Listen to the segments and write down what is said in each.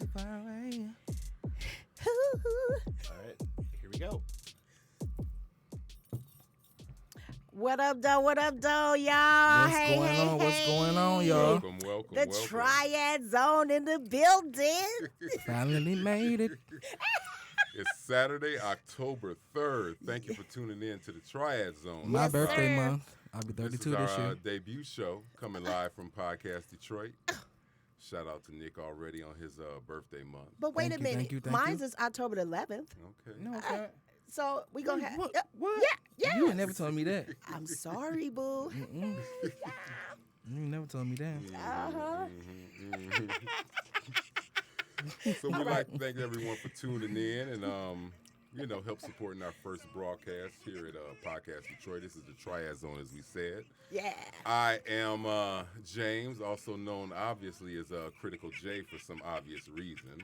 so far away. All right, here we go. What up, though? What up, though, y'all? What's going on, y'all? Welcome. The TriadZone in the building. Finally made it. It's Saturday, October 3rd. Thank you for tuning in to the TriadZone. My birthday month. I'll be 32 this is this our year. debut show coming live from PodcastDetroit. Shout out to Nick already on his birthday month. But wait a minute. Thank you. Mine's is October the 11th. Okay. No, it's not. So we gonna have What? Yeah. You ain't never told me that. I'm sorry, boo. You ain't never told me that. So we'd like to thank everyone for tuning in and help supporting our first broadcast here at Podcast Detroit. This is the TriadZone, as we said. Yeah. I am James, also known obviously as Critical J for some obvious reason.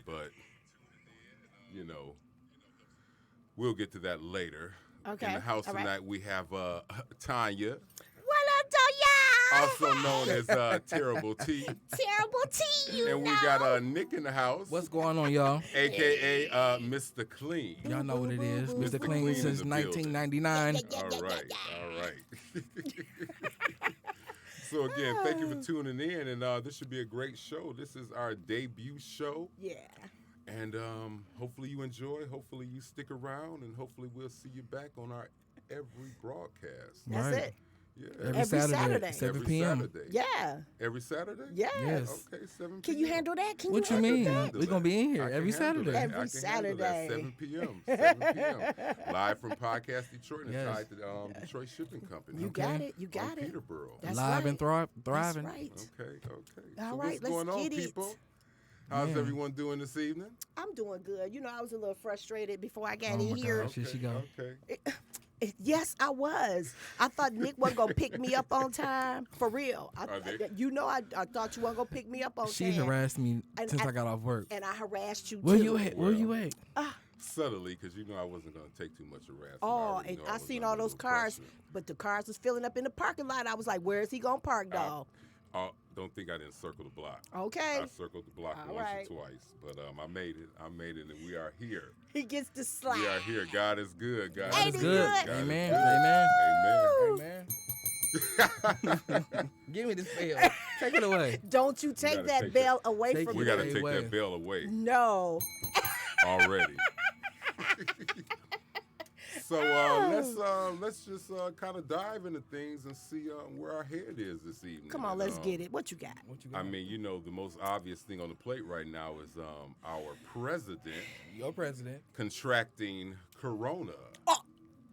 But we'll get to that later. Okay. In the house All right. tonight we have Tanya, What up, though, y'all? also known as Terrible T. Terrible T, you And we know. got Nick in the house. What's going on, y'all? A.K.a. Mr. Clean. Y'all know what it is. Mr. Mr. Clean Clean since in the building. 1999. All right. So again, thank you for tuning in, and this should be a great show. This is our debut show, Yeah. and hopefully you enjoy. Hopefully you stick around, and hopefully we'll see you back on our every broadcast. That's Right. it. Yeah, Every Saturday. 7 Every p.m. Saturday. Yeah. Every Saturday. Yeah. Yes. Okay, 7 Can you handle that? Can What you handle mean? that? We're going to be in here I can every handle Saturday. that. Every I can handle that. Saturday. 7 p.m. 7 p.m. Live from Podcast Detroit and Yes. tied to Detroit Shipping Company. You got it. You on got it. Peterborough. That's Live right. and thriving. That's right. Okay. All So right, what's let's going on, get it. people? How's Man. everyone doing this evening? I'm doing good. You know, I was a little frustrated before I got Oh, in my here. gosh. Here she go. Okay. Yes, I was. I thought Nick wasn't gonna pick me up on time. For real. I thought you weren't gonna pick me up on She time. harassed me And since I got off work. And I harassed you Where too. you at? Where you at? Subtly, because you know I wasn't going to take too much harassment. Oh, already and know I was seen under all a those little cars, pressure. but the cars was filling up in the parking lot. I was like, where is he gonna park, dog? Don't think I didn't circle the block. Okay. I circled the block All once right. or twice, but I made it, and we are here. He gets the slack. We are here. God is good. God Ain't is he good. good? God is Amen. good. Amen. Amen. Amen. Give me this bell. Take it away. Don't you take gotta that take bell away take from We me. got to Hey, take way. that bell away No. already. So let's just kind of dive into things and see where our head is this evening. Come on, And, let's get it. What you got? What you I got? mean, the most obvious thing on the plate right now is our president Your president. contracting corona,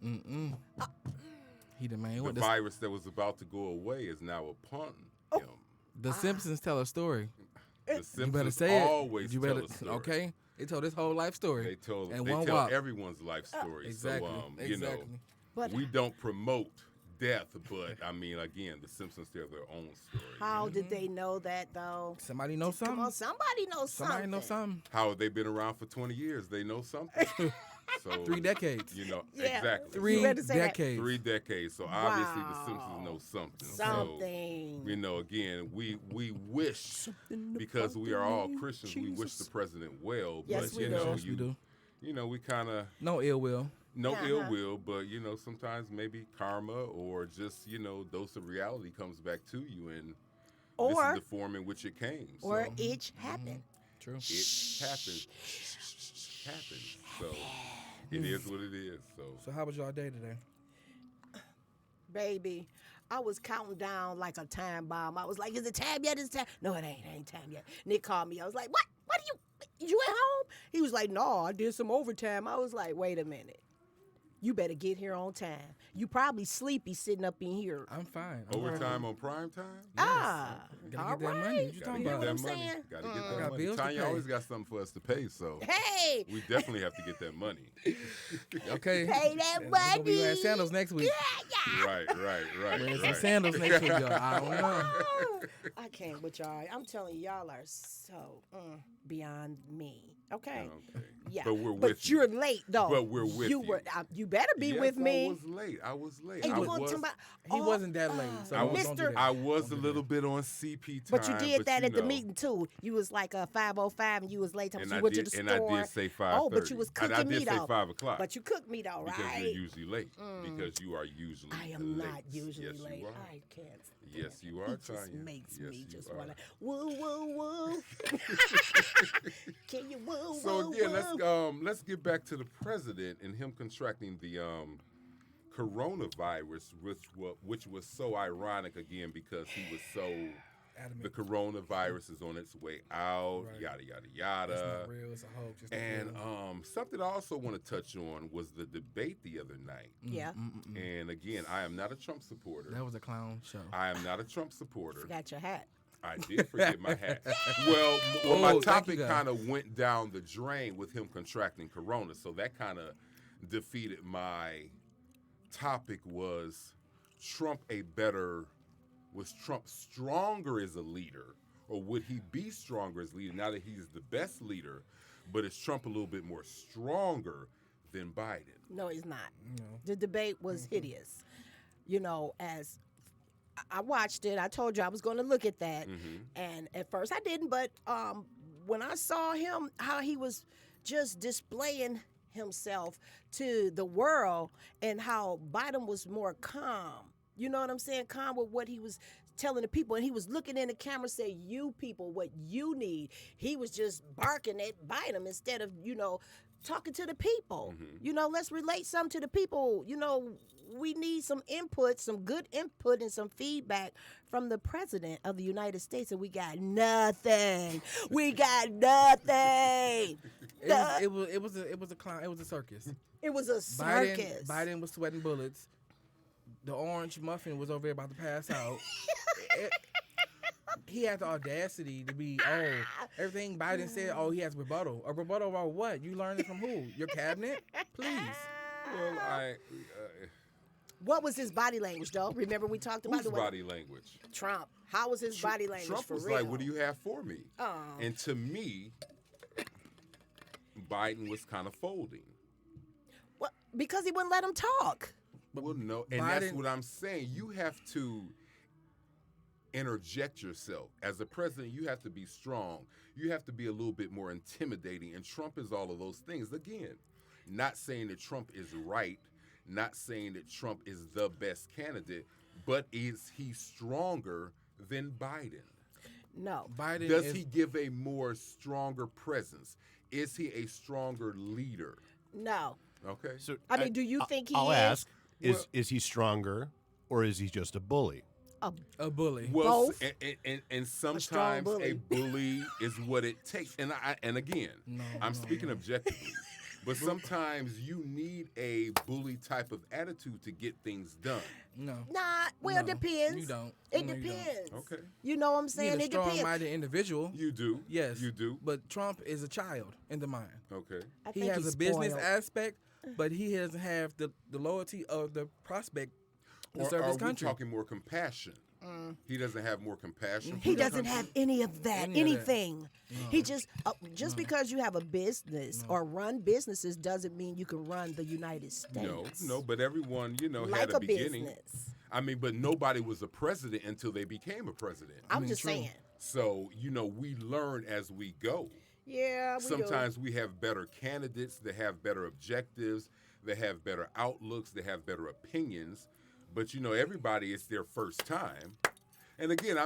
He the man. the What virus that was about to go away is now upon him. the Simpsons tell a story. The You Simpsons better say always it. You tell better. a story. Okay. They told his whole life story. They tell one walk. everyone's life story. Exactly. So Exactly. But we don't promote death, but I mean, again, the Simpsons tell their own story. how did they know that though? Somebody know Come something. on, somebody knows something. Somebody know something. How have they been around for 20 years? They know something. So 3 decades. Yeah. Exactly. 3 better say that. decades. 3 decades. So obviously Wow. the Simpsons know something. Something. So, again, we wish, because we are all Christians, we wish the president well. Yes, but we you do. know, Yes, we do. we kind of No ill will. no Uh-huh. ill will, but sometimes maybe karma or just dose of reality comes back to you, and Or- this is the form in which it came. Or so it happened. True. it happens. So it is what it is. So how was y'all day today? Baby, I was counting down like a time bomb. I was like, is it time yet? Is it time? No, it ain't time yet. Nick called me. I was like, what? What are you at home? He was like, no, I did some overtime. I was like, wait a minute. You better get here on time. You probably sleepy sitting up in here. I'm fine. Overtime on prime time. Ah, Gotta all get that money. right. What you Gotta talking get about? what that I'm money. saying? Gotta get I that got money. bills to Tanya pay. always got something for us to pay, so Hey, we definitely have to get that money. Okay. pay that We're gonna be money. wearing sandals next week. Right. Wearing some right. sandals next week, y'all. I don't know. Oh, I can't with y'all. I'm telling you, y'all are so beyond me. Okay. Okay. Yeah. But we're But with you. you're late though. But we're with you. You better be Yes, with me. I was late. I was late. And I you gonna was, talk about? He wasn't that late. So I was, don't do Mr. that. I was Don't a do little that. bit on CP time. But you did that at the know, meeting too. You was like 5:05 and you was late. And You I went did, to the and store. I did say 5:30. Oh, but you was cooking I me did say though. 5 o'clock. But you cooked me though, right? Because you're usually late. Because you are usually I am late. not usually Yes, late. You are. I can't. Yes, you are, He just Tanya. makes Yes, me you just are. wanna woo woo woo. Can you woo So woo again, woo? let's get back to the president and him contracting the coronavirus, which was so ironic again because he was so. Adamant. The coronavirus is on its way out. Right. Yada yada yada. It's not real. It's a hoax. It's not And real. something I also want to touch on was the debate the other night. Yeah. And again, I am not a Trump supporter. That was a clown show. I am not a Trump supporter. Forgot your hat. I did forget my hat. Well, my thank topic you, guys. kind of went down the drain with him contracting corona, so that kind of defeated my topic. Was Trump stronger as a leader, or would he be stronger as leader now that he's the best leader, but is Trump a little bit more stronger than Biden? No, he's not. No. The debate was hideous. You know, as I watched it, I told you I was going to look at that, and at first I didn't. But when I saw him, how he was just displaying himself to the world, and how Biden was more calm. You know what I'm saying? Calm with what he was telling the people, and he was looking in the camera, saying, "You people, what you need." He was just barking at Biden instead of talking to the people. Let's relate some to the people. We need some input, some good input and some feedback from the president of the United States, and we got nothing. We got nothing. It was a clown. It was a circus. It was a circus. Biden was sweating bullets. The orange muffin was over there about to pass out. He had the audacity to be, everything Biden said, he has rebuttal. A rebuttal about what? You learned it from who? Your cabinet? Please. Well, What was his body language, though? Remember we talked about whose body language? Trump. How was his body language Trump for was real? like, "What do you have for me?" Oh. And to me, Biden was kind of folding. Well, because he wouldn't let him talk. Well, no, and that's what I'm saying. You have to interject yourself. As a president, you have to be strong. You have to be a little bit more intimidating. And Trump is all of those things. Again, not saying that Trump is right, not saying that Trump is the best candidate, but is he stronger than Biden? No. Does he give a more stronger presence? Is he a stronger leader? No. Okay. So I mean, do you think he I'll is? ask: is he stronger, or is he just a bully? A bully. Well, Both. and strong sometimes bully. a bully is what it takes. And again, I'm speaking objectively, but sometimes you need a bully type of attitude to get things done. No. Nah, well, it No, depends. you don't. It No, you don't. depends. Okay. You know what I'm He's saying? a It depends. strong-minded individual. You do. Yes. You do. But Trump is a child in the mind. Okay. I He think has he's a business spoiled. aspect, but he doesn't have the loyalty of the prospect to Or serve are his we country. talking more compassion? He doesn't have more compassion. He for the doesn't country? have any of that, Any of that. anything. He just because you have a business or run businesses doesn't mean you can run the United States. No, but everyone, like had a a beginning. business. I mean, but nobody was a president until they became a president. I'm just true. saying. So, we learn as we go. Yeah, we do. Sometimes we have better candidates that have better objectives, that have better outlooks, that have better opinions. But everybody, it's their first time. And again,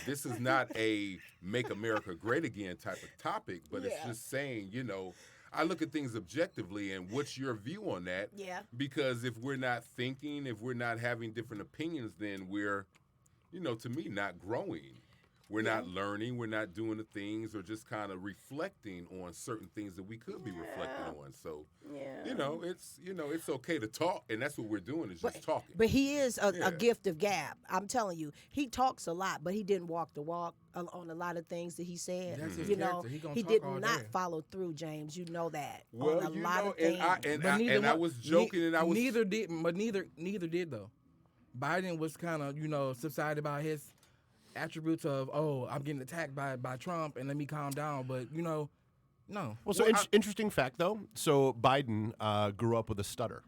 this is not a make America great again type of topic, but it's Yeah. just saying, I look at things objectively, and what's your view on that? Yeah. Because if we're not thinking, if we're not having different opinions, then we're, to me, not growing. We're not learning. We're not doing the things, or just kind of reflecting on certain things that we could be reflecting on. So, it's okay to talk, and that's what we're doing is just talking. But he is a Yeah. gift of gab. I'm telling you, he talks a lot, but he didn't walk the walk on a lot of things that he said. That's his You know, character. He gonna he talk did all not day. follow through, James. You know that Well, on a lot of things. I was joking, and I was neither did though. Biden was kind of subsided by his attributes of I'm getting attacked by Trump and let me calm down, but no. Well, so interesting fact though. So Biden grew up with a stutter.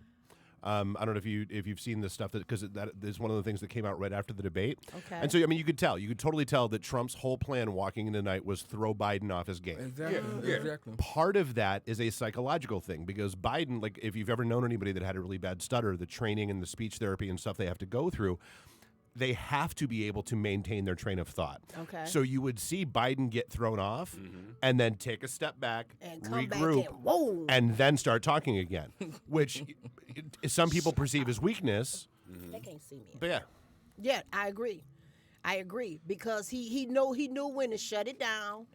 I don't know if you've seen this stuff because that is one of the things that came out right after the debate. Okay. And so I mean, you could totally tell that Trump's whole plan walking into tonight was throw Biden off his game. Exactly. Yeah. Exactly. Part of that is a psychological thing because Biden, like if you've ever known anybody that had a really bad stutter, the training and the speech therapy and stuff they have to go through, they have to be able to maintain their train of thought. Okay. So you would see Biden get thrown off and then take a step back, And come back regroup, and whoa. and then start talking again, which some people perceive as weakness. They can't see me. But yeah. Yeah, I agree because he knew when to shut it down,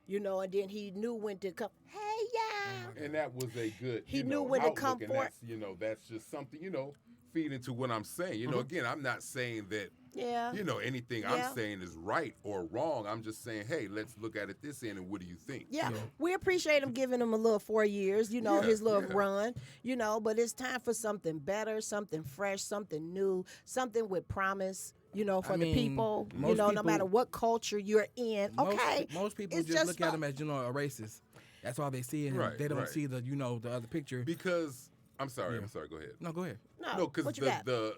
and then he knew when to come. Hey, yeah. And that was a good. He knew when to outlook, come and forth. That's just something feed into what I'm saying. Again, I'm not saying that. Yeah. Anything Yeah. I'm saying is right or wrong. I'm just saying, hey, let's look at it this end, and what do you think? Yeah, we appreciate him giving him a little 4 years, his little run, but it's time for something better, something fresh, something new, something with promise, for the people, no matter what culture you're in. Okay. Most people It's just look at fun. him as, a racist. That's all they see in him. Right, They don't right. see the, the other picture. Because I'm sorry. Yeah. Go ahead. No, go ahead. No, because what you got? the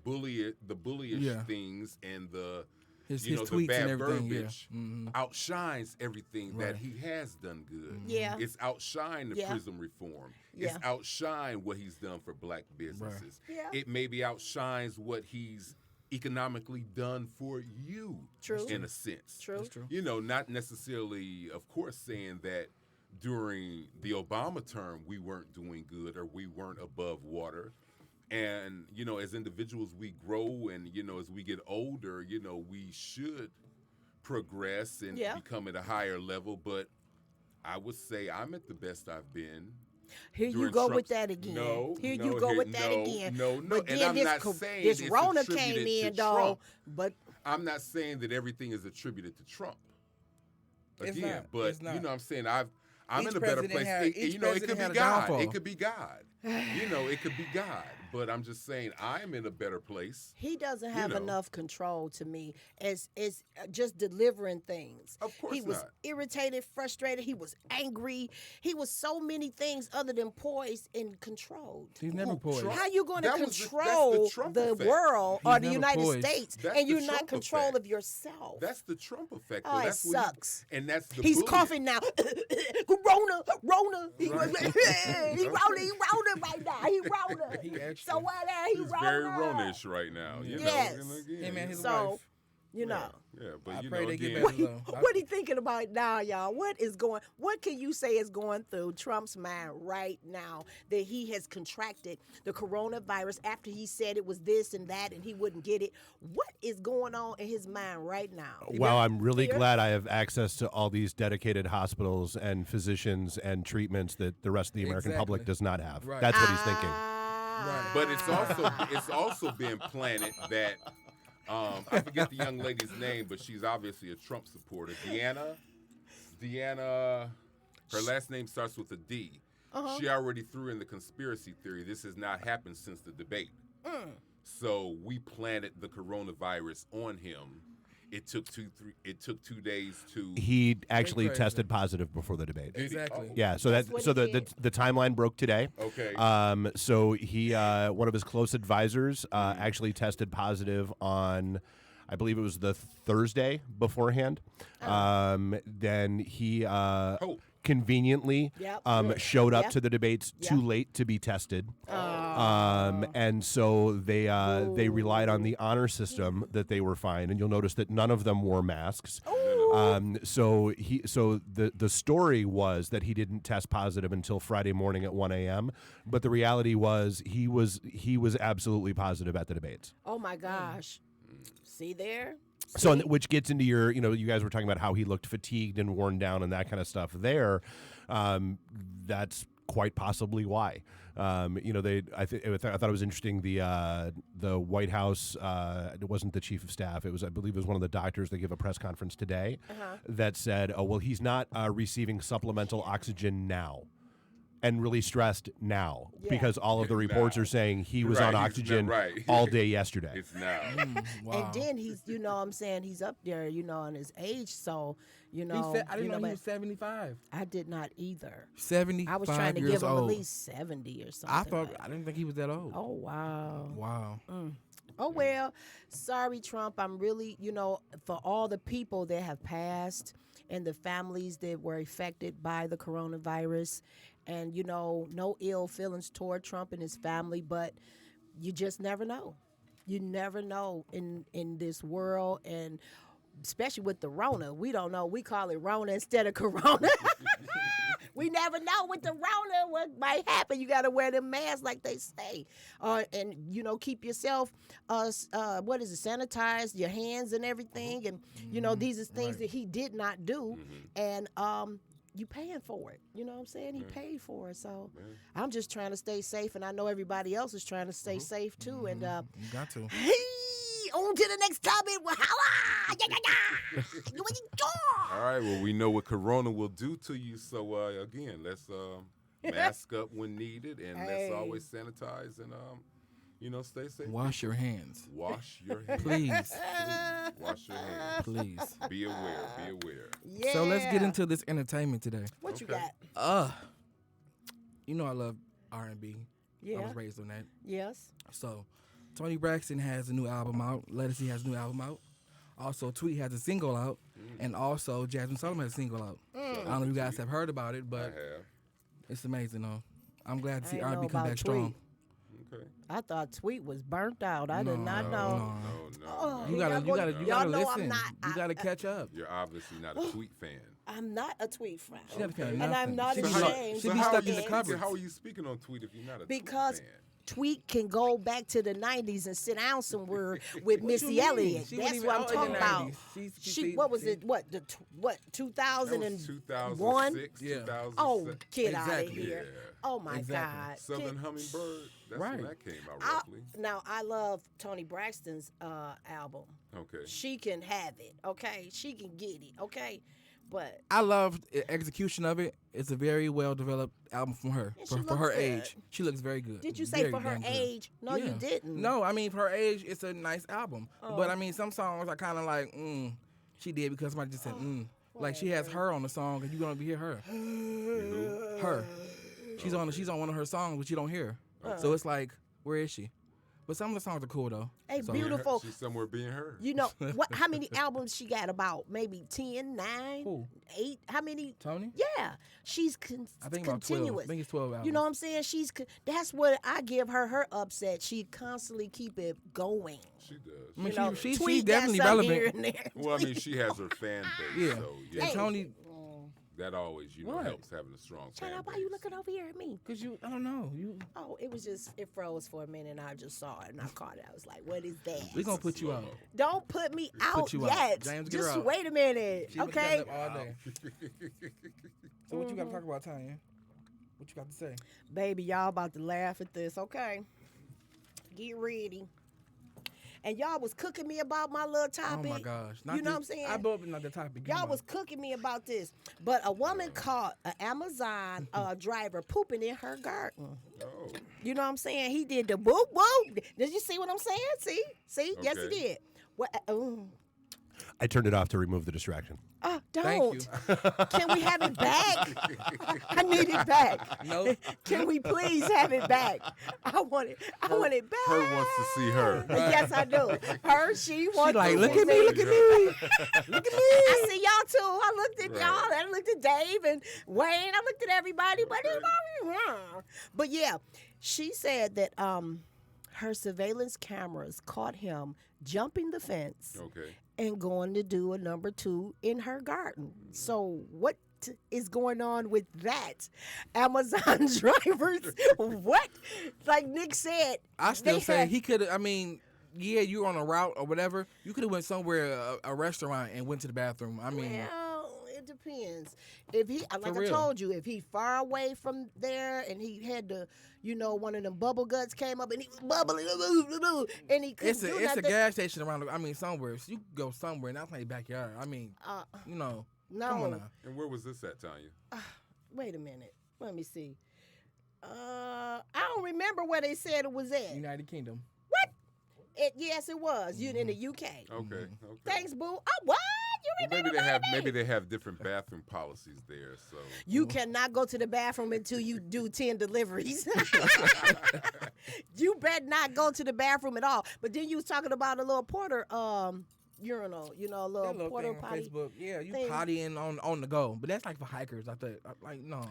bullyish Yeah. things and the His the tweets bad and everything. verbiage Yeah. Mhm. outshines everything that Right. he has done good. Yeah. It's outshine the Yeah. prison reform. Yeah. It's outshine what he's done for black businesses. Yeah. It maybe outshines what he's economically done for you True. in a sense. True. That's true. Not necessarily, of course, saying that during the Obama term we weren't doing good or we weren't above water. And, as individuals we grow and, as we get older, we should progress and Yeah. become at a higher level. But I would say I'm at the best I've been. Here you during go with Trump's- that again. No, Here no, you go here- with that no, again. no. But And then I'm this not saying this it's Rona attributed came to in, dog. Trump. But I'm not saying that everything is attributed to Trump. It's Again, not. but It's not. I'm saying I'm Each in a better president place. had- each it president could had be a God. downfall. It could be God. It could be God. But I'm just saying I'm in a better place. he doesn't have know. enough control to me as just delivering things. Of course he was not. irritated, frustrated. He was angry. He was so many things other than poised and controlled. He's never poised. Trump? How you going to That was the- that's the control Trump the effect. world He's or the never United poised. States That's and the you're not Trump control effect. of yourself? That's the Trump effect. Oh, it That's what sucks. and that's the He's bullying. coughing now. Rona. He rolling right now. He rolling. He actually- So what? He He's rolling. very Ronish right now. Yes. And again, Him and his So, wife. Yeah, but I you pray know, they get again, better though. what he thinking about now, y'all? What can you say is going through Trump's mind right now that he has contracted the coronavirus after he said it was this and that and he wouldn't get it? What is going on in his mind right now? Well, I'm really Fear? glad I have access to all these dedicated hospitals and physicians and treatments that the rest of the American public Exactly. does not have. Right. That's what he's thinking. Ah. but it's also been planted that I forget the young lady's name, but she's obviously a Trump supporter. Deanna, her last name starts with a D. She already threw in the conspiracy theory. This has not happened since the debate. So we planted the coronavirus on him. It took 2 days to. He actually crazy. tested positive before the debate. Exactly. Yeah, so That's what he the did. the timeline broke today. Okay. So he one of his close advisors actually tested positive on, I believe it was the Thursday beforehand. Then he conveniently Yep. showed up Yep. to the debates too Yep. late to be tested. Oh. And so they relied on the honor system that they were fine. And you'll notice that none of them wore masks. So the story was that he didn't test positive until Friday morning at 1 a.m. But the reality was he was absolutely positive at the debates. Oh my gosh. See there? So, which gets into your, you guys were talking about how he looked fatigued and worn down and that kind of stuff there. That's quite possibly why. I thought it was interesting. The White House, it wasn't the chief of staff. I believe it was one of the doctors that gave a press conference today that said, "Oh, well, he's not receiving supplemental oxygen now." and really stressed now Yeah. because all of the reports Now. are saying he was Right, on he's oxygen not right. all day yesterday. It's now. Wow. And then he's, you know what I'm saying, he's up there, you know, on his age. So, you He know, said, I didn't you know he but was 75. I did not either. 75 I was trying to years give him old. at least 70 or something. I thought like- I didn't think he was that old. Oh, wow. Wow. Oh, well, sorry, Trump. I'm really, you know, for all the people that have passed and the families that were affected by the coronavirus, and, you know, no ill feelings toward Trump and his family, but you just never know. You never know in this world, and especially with the Rona. We don't know. We call it Rona instead of Corona. We never know with the Rona what might happen. You got to wear them masks like they say. And, you know, keep yourself, sanitize your hands and everything. And, you know, these are things that he did not do. And you paying for it. You know what I'm saying? He paid for it. So I'm just trying to stay safe. And I know everybody else is trying to stay safe, too. And You got to. hey, on to the next topic. Holla! Yeah, yeah, yeah. What you doing? All right. Well, we know what Corona will do to you. So again, let's mask up when needed, and Hey. let's always sanitize and you know, stay safe. Wash your hands. Wash your hands. Please. Wash your hands. Please. Be aware. Be aware. Yeah. So let's get into this entertainment today. What you Okay. got? You know I love R&B. I Yeah. was raised on that. Yes. So Tony Braxton has a new album out. Lettucey has a new album out. Also, Tweet has a single out. And also, Jasmine Sullivan has a single out. I don't know if you guys have heard about it, I but have. it's amazing, though. I'm glad to I see ain't know R&B come about back strong. Okay. I thought Tweet was burnt out. I did not No, know. No. Oh, You y'all gotta y'all know listen. I'm not. You gotta catch up. You're obviously not a Tweet fan. I'm not a Tweet fan. She not a fan of And I'm nothing. not She be ashamed. She be how stuck are in you the cupboards. How are you speaking on Tweet if you're not a Because Tweet fan? Tweet can go back to the 90s and sit down somewhere with What Missy you mean? Elliott. She wasn't That's even what I'm out in the talking about. 90s. She, what was it? What, 2001? That was 2006, Yeah. 2007. Oh, get out of Exactly. here. Yeah. Oh, my Exactly. God. Southern Hummingbird. That's Right. when that came out I- roughly. Now, I love Tony Braxton's album. Okay. She can have it, okay? She can get it, okay? But I loved the execution of it. It's a very well developed album from her. And she For her looks good. age. She looks very good. did you say Very for her damn good. age? No, you Yeah. didn't. No, I mean for her age, it's a nice album. Oh. But I mean, some songs are kind of like, she did because somebody just said, Like she has her on the song, and you gonna hear her. Her. She's on one of her songs, but you don't hear. So it's like, where is she? But some of the songs are cool though. Hey, So- beautiful. She's somewhere being heard. You know what? How many albums she got? About maybe 10, 9, Who? 8. How many? Tony? Yeah, she's I think about 12. continuous. I think it's 12 albums. You know what I'm saying? That's what I give her. Her upset. She constantly keep it going. She does. I mean, You know, she's Tweet definitely got some relevant. here and there. Well, I mean, she has her fan base. Yeah. So, Yeah, Hey. Tony, that always, What? helps having a strong fan China, why base. you looking over here at me? cause I don't know. Oh, it was just, it froze for a minute and I just saw it and I caught it. I was like, what is that? We gonna put you out. Don't put me out you out. yet. James, get her Just out. wait a minute. She been Okay. cutting up all day. So what you got to talk about, Tanya? What you got to say? Baby, y'all about to laugh at this, okay? Get ready. And y'all was cooking me about my little topic. Oh my gosh! You know what I'm saying? I brought up another topic. Y'all was cooking me about this. But a woman caught an Amazon driver pooping in her garden. Oh, You know what I'm saying? He did the boop boop. Did you see what I'm saying? See? Yes, he Okay. did. What? I turned it off to remove the distraction. Don't. Thank you. Can we have it back? I need it back. Nope. Can we please have it back? I want it back. her wants to see her. Yes, I do. She wants She like, to look see at me, look at me, look at me. I see y'all too. I looked at Right. y'all. I looked at Dave and Wayne. I looked at everybody, but yeah, she said that her surveillance cameras caught him jumping the fence Okay. and going to do a number 2 in her garden. So what is going on with that? Amazon drivers, what? Like Nick said, I still they say had- he could. I mean, yeah, you were on a route or whatever. You could have went somewhere, a restaurant, and went to the bathroom. I mean, Well, it depends. If he, like I real. told you, if he far away from there and he had to, one of them bubble guts came up and he was bubbling, and he couldn't it's do a nothing. gas station around. I mean, somewhere. So you could go somewhere, and that's not your backyard. I mean, No, come on now. And where was this at, Tanya? wait a minute. Let me see. I don't remember where they said it was at. United Kingdom. What? Yes, it was. You in the UK. Okay. Thanks, boo. Oh, what? You Well, remember? maybe they have different bathroom policies there. So You cannot go to the bathroom until you do 10 deliveries. You better not go to the bathroom at all. But then you was talking about a little porter urinal, a That little little porta thing on potty. Facebook. Yeah, you thing. pottying on the go, but that's like for hikers. I think. Like no.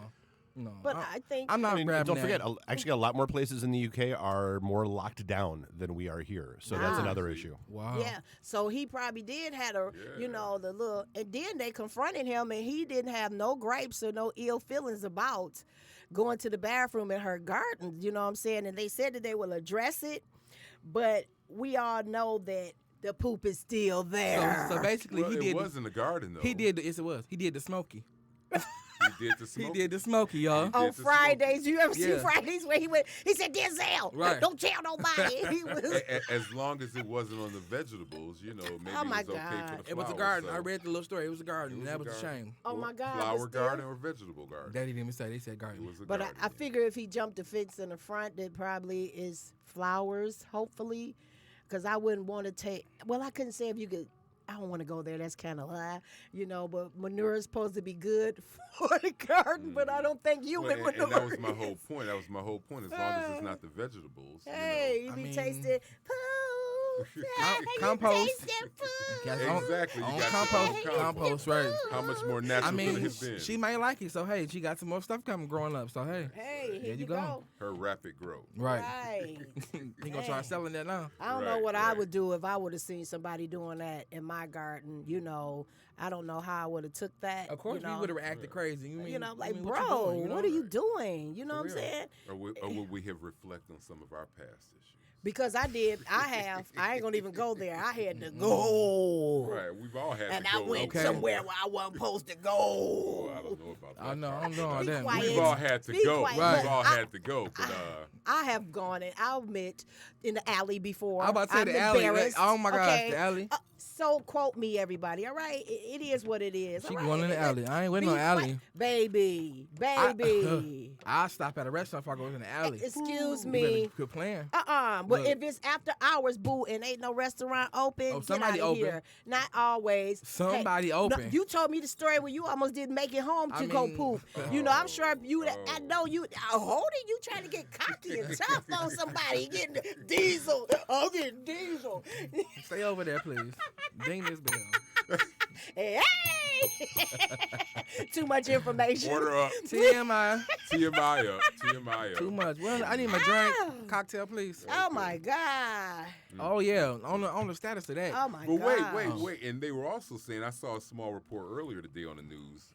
But I think I'm not grabbing don't that. forget, actually, a lot more places in the UK are more locked down than we are here. So that's Ah. another issue. Wow. Yeah, so he probably did had the little, and then they confronted him, and he didn't have no gripes or no ill feelings about going to the bathroom in her garden. You know what I'm saying? And they said that they will address it, but we all know that the poop is still there. So basically, well, he it did. was in the garden though. He did. Yes, it was. He did the smoky. He did the He smoke. did the smoky, y'all. did On the Fridays, you ever see Yeah. Fridays where he went? He said, "Denzel, Right. don't tell nobody." He was. As long as it wasn't on the vegetables, maybe Oh, my it was okay God. for the It was a flowers, garden. so- I read the little story. It was a garden. It was That a was a garden. shame. Oh, my Or God, Flower but still- garden or vegetable garden? Daddy didn't even say. They said It garden. was a But garden. I figure if he jumped the fence in the front, that probably is flowers, hopefully. Because I wouldn't want to take, well, I couldn't say if you could, I don't want to go there. That's kind of high, but manure is supposed to be good for the garden, but I don't think Well, human manure. and that was my whole point. That was my whole point. As long as it's not the vegetables, Hey, you I be mean- tasting food. Hey, you compost. tasting food. Yes, Exactly. You On got compost. your Compost, right. How much more natural I could it mean, have been? she may like it. So hey, she got some more stuff coming growing up. So hey, Hey, here There you you go. go. Her rapid growth. right. Right. He gonna try selling that now. I don't know Right, what I right. would do if I would have seen somebody doing that in my garden. I don't know how I would have took that. Of course, we would have reacted crazy. You mean, Like, what bro, you doing, what are you doing? You know what I'm real. saying? Or would we have reflected on some of our past issues? Because I did. I ain't gonna even go there. I had to go. Right. We've all had And to I go. went Okay. somewhere where I wasn't supposed to go. Oh, I don't know about that. I know. part. I don't know all Be that. quiet. We've all had to Be go. quiet. Right. We've all I- had to go. But I have gone, and I'll admit, in the alley before. I'm about to say I'm the alley. embarrassed. Oh my gosh, Okay? the alley. So quote me, everybody. All right, it is what it is. She all going right? in the alley. I ain't with Be no quiet. alley. baby. I'll stop at a restaurant if I go in the alley. Excuse You me. better quit playing. But Look. if it's after hours, boo, and ain't no restaurant open, Oh, get somebody out of open. here. Not always. Somebody open. You told me the story where you almost didn't make it home to I go mean- poop. I'm sure you. I know you. Hold it. You trying to get cocky and tough on somebody. Getting diesel. I'm getting diesel. Stay over there, please. Ding this bell. Hey! Too much information. order up. TMI. TMI up. TMI Too up. much. Well, I need my drink. Cocktail, please. Oh my God. Oh yeah. On the status of that. Oh my But God. wait. And they were also saying, I saw a small report earlier today on the news,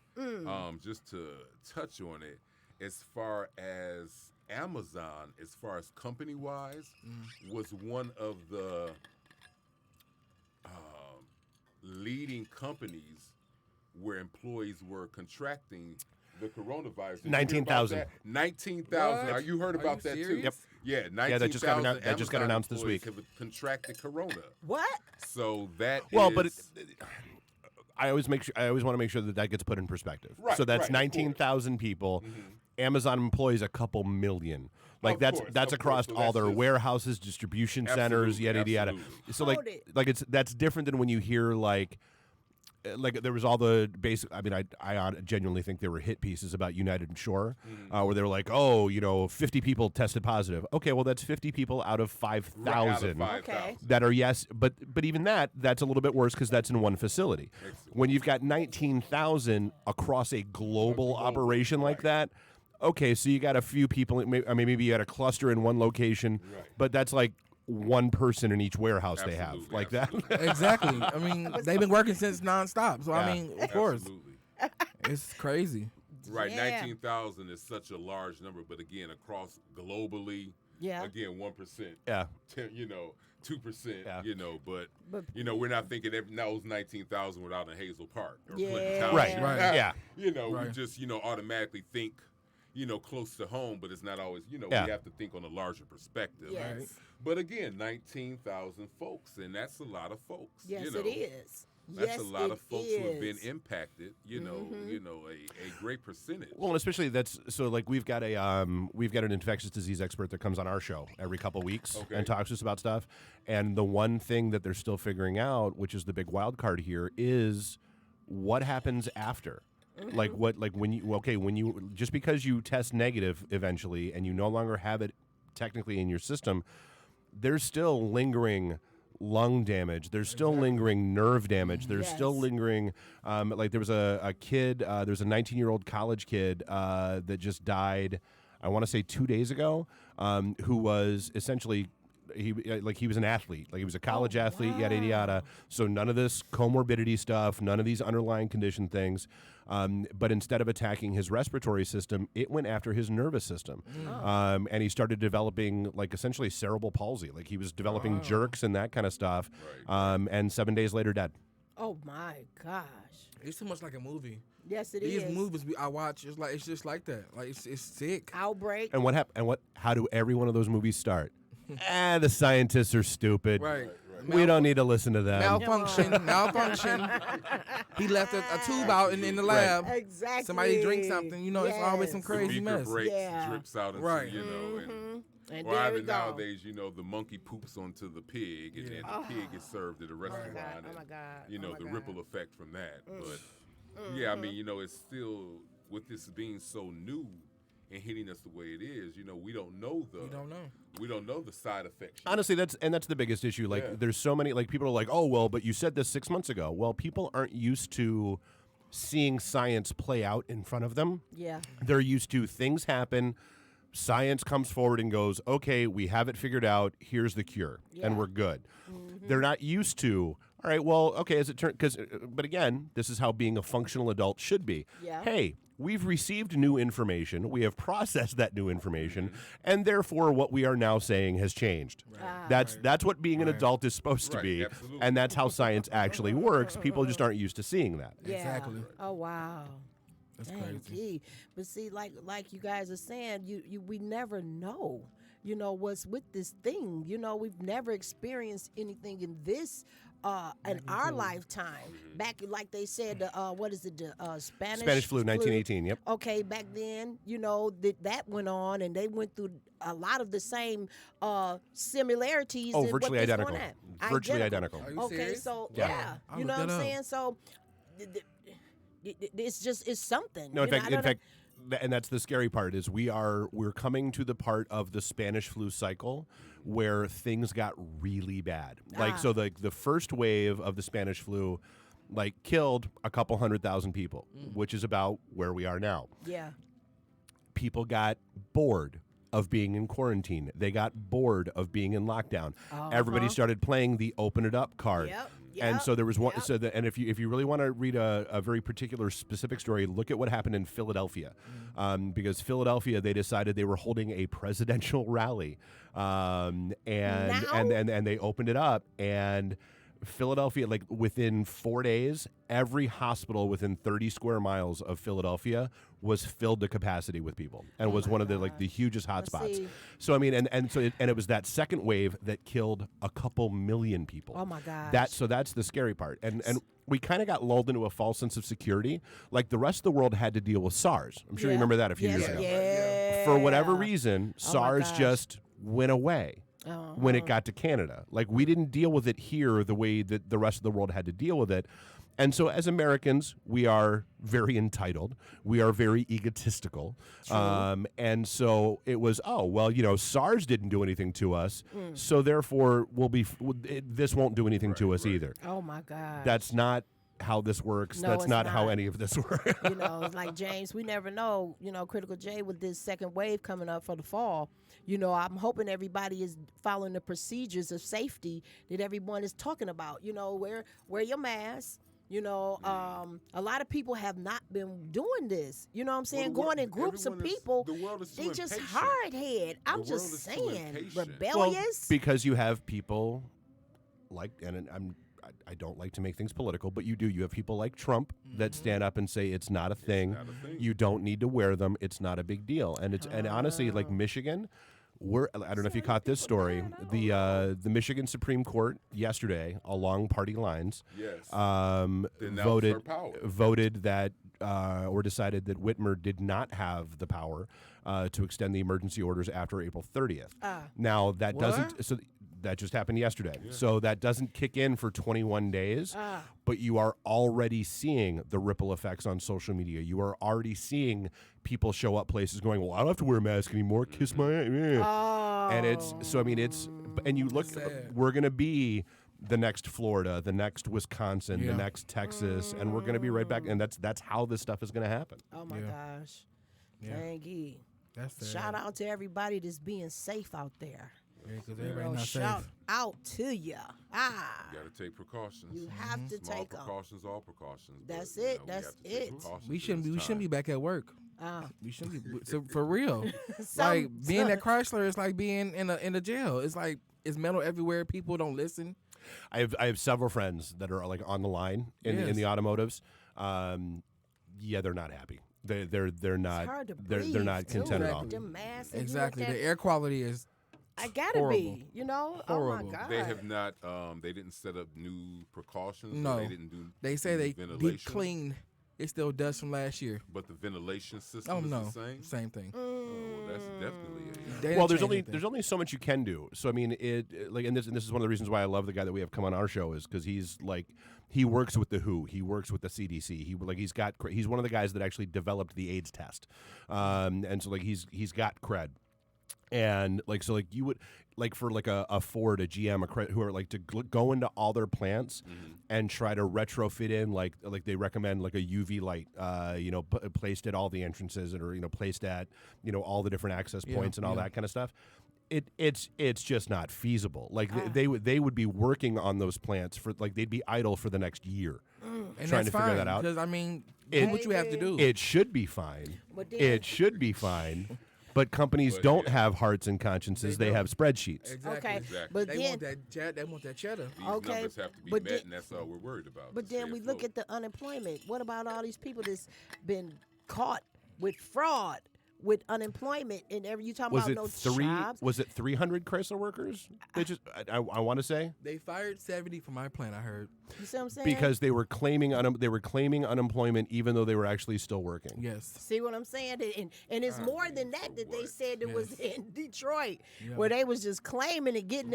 just to touch on it, as far as Amazon, as far as company-wise, was one of the leading companies where employees were contracting the coronavirus. Did you hear about 19,000. that? 19,000. What? You heard Are about you that too? serious? Yep. Yeah, 19,000 Yeah, that just got Amazon announced this employees week. have contracted corona. What? So that Well, is, but I always want to make sure that gets put in perspective. Right, so that's right, of 19,000 people. Amazon employs a couple million. Like Of that's course, that's of across course. So all that's their just- warehouses, distribution centers, Absolutely, yada yada. absolutely. So Hold it. that's different than when you hear like there was all the basic. I mean, I genuinely think there were hit pieces about United Shore where they were like, 50 people tested positive. Okay, well that's 50 people out of 5,000 Okay. that are yes, but even that's a little bit worse because that's in one facility. When you've got 19,000 across a global operation like that, okay, so you got a few people. Maybe you had a cluster in one location, but that's like one person in each warehouse they have, Absolutely, like absolutely. that. Exactly. I mean, they've been working since nonstop. So I Yeah. mean, of course, Absolutely. it's crazy. Right, Yeah. 19,000 is such a large number, but again, across globally, Yeah. again, 1%, Yeah. 2%, But- but we're not thinking those 19,000 without in Hazel Park or Yeah. Clinton Township. Right. Right. Yeah. We Right. just, automatically think, close to home, but it's not always, Yeah. we have to think on a larger perspective. Yes. But again, 19,000 folks, and that's a lot of folks. Yes, it is. That's Yes, a lot of it folks who have been is. impacted. A great percentage. Well, and especially that's so like we've got an infectious disease expert that comes on our show every couple weeks and talks to us about stuff. And the one thing that they're still figuring out, which is the big wild card here, is what happens after. Like when you just because you test negative eventually and you no longer have it technically in your system, there's still lingering lung damage. There's still lingering nerve damage. There's still lingering, like there was a kid, there's a 19-year-old college kid that just died, I want to say 2 days ago, who was essentially, he was an athlete. Like he was a college athlete, yada, yada, yada. So none of this comorbidity stuff, none of these underlying condition things. But instead of attacking his respiratory system, it went after his nervous system. And he started developing like essentially cerebral palsy. Like he was developing jerks and that kind of stuff. And 7 days later, dead. Oh my gosh. It's too much like a movie. Yes, it is. These movies I watch, it's just like that. Like it's sick. Outbreak. And what happened? How do every one of those movies start? The scientists are stupid. Right. We don't need to listen to them. Malfunction. He left a tube out in the lab. Exactly. Somebody drink something. It's always some crazy the beaker mess. breaks, Yeah. drips out into, Right. And or there either we go. nowadays, the monkey poops onto the pig, and then the pig is served at a restaurant. Oh my God. And, the ripple effect from that. But, yeah, I mean, it's still, with this being so new and hitting us the way it is, we don't know we don't know the side effects. Honestly, that's the biggest issue. Like, there's so many, like, people are like, oh, well, but you said this 6 months ago. Well, people aren't used to seeing science play out in front of them. Yeah. They're used to things happen. Science comes forward and goes, okay, we have it figured out. Here's the cure, and we're good. They're not used to, all right, well, okay, as it turns, but again, this is how being a functional adult should be. Yeah. Hey, we've received new information. We have processed that new information, and therefore, what we are now saying has changed. That's what being an adult is supposed to be, absolutely. and that's how science actually works. People just aren't used to seeing that. Yeah. Exactly. Oh wow. That's Dang, crazy. gee. But see, like you guys are saying, we never know, what's with this thing. We've never experienced anything in this in our lifetime. Back, like they said, what is it, the Spanish flu, 1918, yep. Okay, back then, that went on, and they went through a lot of the same similarities. Oh, in virtually what that's identical. going on. Virtually identical. Are you Okay, serious? so Yeah. I'll you look know what that I'm up. saying? So it's something. No, in I don't know. fact, and that's the scary part is we're coming to the part of the Spanish flu cycle where things got really bad. Like so the first wave of the Spanish flu killed a couple 100,000 people, which is about where we are now. Yeah. People got bored of being in quarantine. They got bored of being in lockdown. Everybody started playing the open it up card. Yep. And so there was one. Yep. So and if you really want to read a very particular specific story, look at what happened in Philadelphia, because Philadelphia they decided they were holding a presidential rally, and they opened it up and. Philadelphia, within 4 days, every hospital within 30 square miles of Philadelphia was filled to capacity with people, and was one of the the hugest hotspots. see. So I mean, and it was that second wave that killed a couple million people. Oh my gosh. That's the scary part, and we kind of got lulled into a false sense of security. Like the rest of the world had to deal with SARS. I'm sure you remember that a few years ago. Yeah. For whatever reason, SARS gosh. just went away. When it got to Canada. We didn't deal with it here the way that the rest of the world had to deal with it. And so as Americans, we are very entitled. We are very egotistical. And so it was, SARS didn't do anything to us. So therefore, this won't do anything to us either. Oh my God. That's not how this works. No, That's it's not how not. any of this works. It's like James, we never know, Critical J with this second wave coming up for the fall. I'm hoping everybody is following the procedures of safety that everyone is talking about. Wear your mask. A lot of people have not been doing this. You know what I'm saying? Well, Going in groups of people. the world is too They just impatient. hard head. I'm The just world is too saying, impatient. rebellious. Because you have people I don't like to make things political, but you do. You have people like Trump that stand up and say it's not a thing. not a thing. You don't need to wear them. It's not a big deal. And honestly, Michigan, I don't know if you caught this story. The Michigan Supreme Court yesterday, along party lines, Yes. voted her power. that or decided that Whitmer did not have the power to extend the emergency orders after April 30th. Now that doesn't. So that just happened yesterday. Yeah. So that doesn't kick in for 21 days, but you are already seeing the ripple effects on social media. You are already seeing people show up places going, well, I don't have to wear a mask anymore. Kiss my ass. And it's, so I mean, it's, and you look, we're going to be the next Florida, the next Wisconsin, the next Texas, and we're going to be right back. And that's how this stuff is going to happen. Oh my gosh. Yeah. Thank you. That's sad. Shout out to everybody that's being safe out there. Yeah, 'cause everybody not Shout safe. out to ya. You got to take precautions. You have to Small take them. precautions, all precautions. That's but, you it, know, that's we have to take it. precautions We in shouldn't be. this We shouldn't be time. back at work. We shouldn't be. So for real, Some- like being at Chrysler is like being in a jail. It's like it's metal everywhere. People don't listen. I have several friends that are like on the line in the automotives. Yeah, they're not happy. They're not. It's hard to they're breathe, not too. content at all. Them masks and you Exactly. look at- The air quality is. I gotta horrible. be. You know. Horrible. Oh my god. They have not. They didn't set up new precautions. No. Or they didn't do. They say new they deep ventilation, clean. It still does from last year. but the ventilation system Oh is no, the same. same thing. Oh, well, that's definitely They Well, didn't there's change only anything. there's only so much you can do. So I mean, it like, and this is one of the reasons why I love the guy that we have come on our show is because he's like, he works with the WHO, he works with the CDC. He's one of the guys that actually developed the AIDS test, and so like he's got cred. And like, so like you would like for like a Ford, a GM, who are like to go into all their plants and try to retrofit in like they recommend like a UV light, placed at all the entrances or placed at all the different access points and all that kind of stuff. It's just not feasible. Like they would be working on those plants for like they'd be idle for the next year And trying that's to figure that fine, out. because I mean, do what you have to do. It should be fine. But then- It should be fine. But companies don't have hearts and consciences. They have spreadsheets. Exactly. Okay, Exactly. but They then want that. They want that cheddar. These Okay, numbers have to be but met, then- and that's all we're worried about. But to then stay we look afloat. at the unemployment. What about all these people that's been caught with fraud, with unemployment, and you talking Was about it no three? jobs? Was it 300 Chrysler workers? They just I want to say They fired 70 from my plant. I heard. You see what I'm saying? because they were claiming unemployment even though they were actually still working. Yes. See what I'm saying? And it's more than that they what? said it was in Detroit, Yeah. where they was just claiming and getting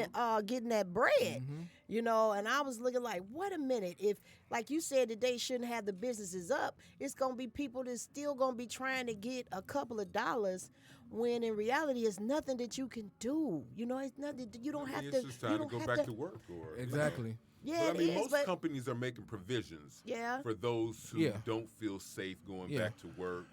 that bread. And I was looking like, wait a minute, if like you said that they shouldn't have the businesses up, it's gonna be people that's still gonna be trying to get a couple of dollars, when in reality it's nothing that you can do. It's nothing. You don't have It's to. just you time to don't go have back to work. Or Exactly. Yeah, But I it mean, is, most but companies are making provisions Yeah. for those who Yeah. don't feel safe going Yeah. back to work.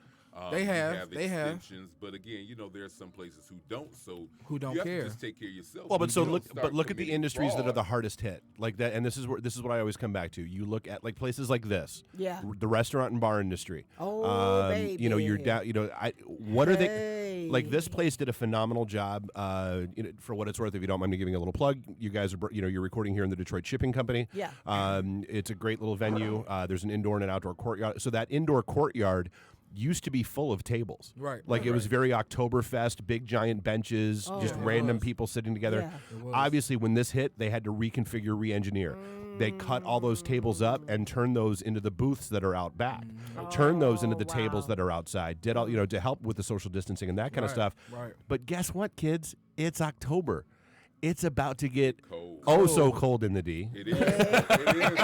They you have. They have. extensions, but again, there's some places who don't. So Who don't you have care. to just take care of yourself. Well, but You so don't look, start but look at the committing industries that are fraud. the hardest hit, like that. And this is what I always come back to. You look at like places like this, Yeah. the restaurant and bar industry. Oh, You're baby. down. What are they? Hey. Like this place did a phenomenal job. For what it's worth, if you don't mind me giving a little plug, you guys are you're recording here in the Detroit Shipping Company. Yeah. It's a great little venue. There's an indoor and an outdoor courtyard. So that indoor courtyard used to be full of tables. Right, Like right, it was right. very Oktoberfest, big giant benches, just it random was. people sitting together. Yeah. It was. Obviously, when this hit, they had to reconfigure, re-engineer. They cut all those tables up and turned those into the booths that are out back. Turned those into the tables wow. that are outside. Did all to help with the social distancing and that kind of Right, stuff. right. But guess what, kids? It's October. It's about to get Cold. so cold in the D. It is. It is.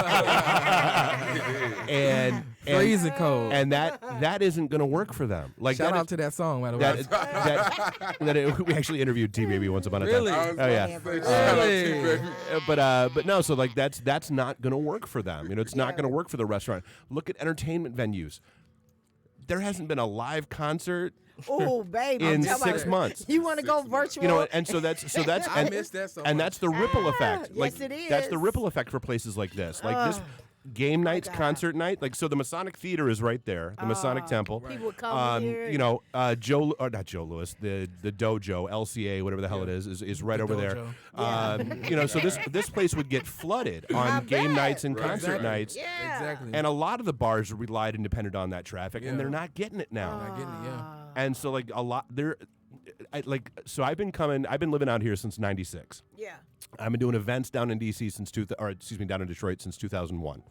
And Freezing cold. and that isn't going to work for them. Like Shout that out is- to that song, by the way. we actually interviewed T Baby once upon a Really? time. I was Oh about yeah. to say, shout out to you, Really? baby. But no, so like that's not going to work for them. It's not going to work for the restaurant. Look at entertainment venues. There hasn't been a live concert, Oh, baby. in I'm talking 6 about- months. You want to go 6 months. virtual? and so that's I and, missed that so and much. that's the ripple effect. yes, Like it that's the is. ripple effect for places like this. Like this game nights, God. concert night. Like so, the Masonic Theater is right there. The Masonic Temple. People would come here. Not Joe Lewis, the dojo, LCA, whatever the hell it is right over there. So this place would get flooded on game bet. nights and Right. concert Exactly. nights. Yeah. Exactly. And a lot of the bars relied and depended on that traffic, and Yeah. they're not getting it now. I get it, yeah. And so like a lot there, I've been living out here since '96. Yeah. I've been doing events down in DC down in Detroit since 2001.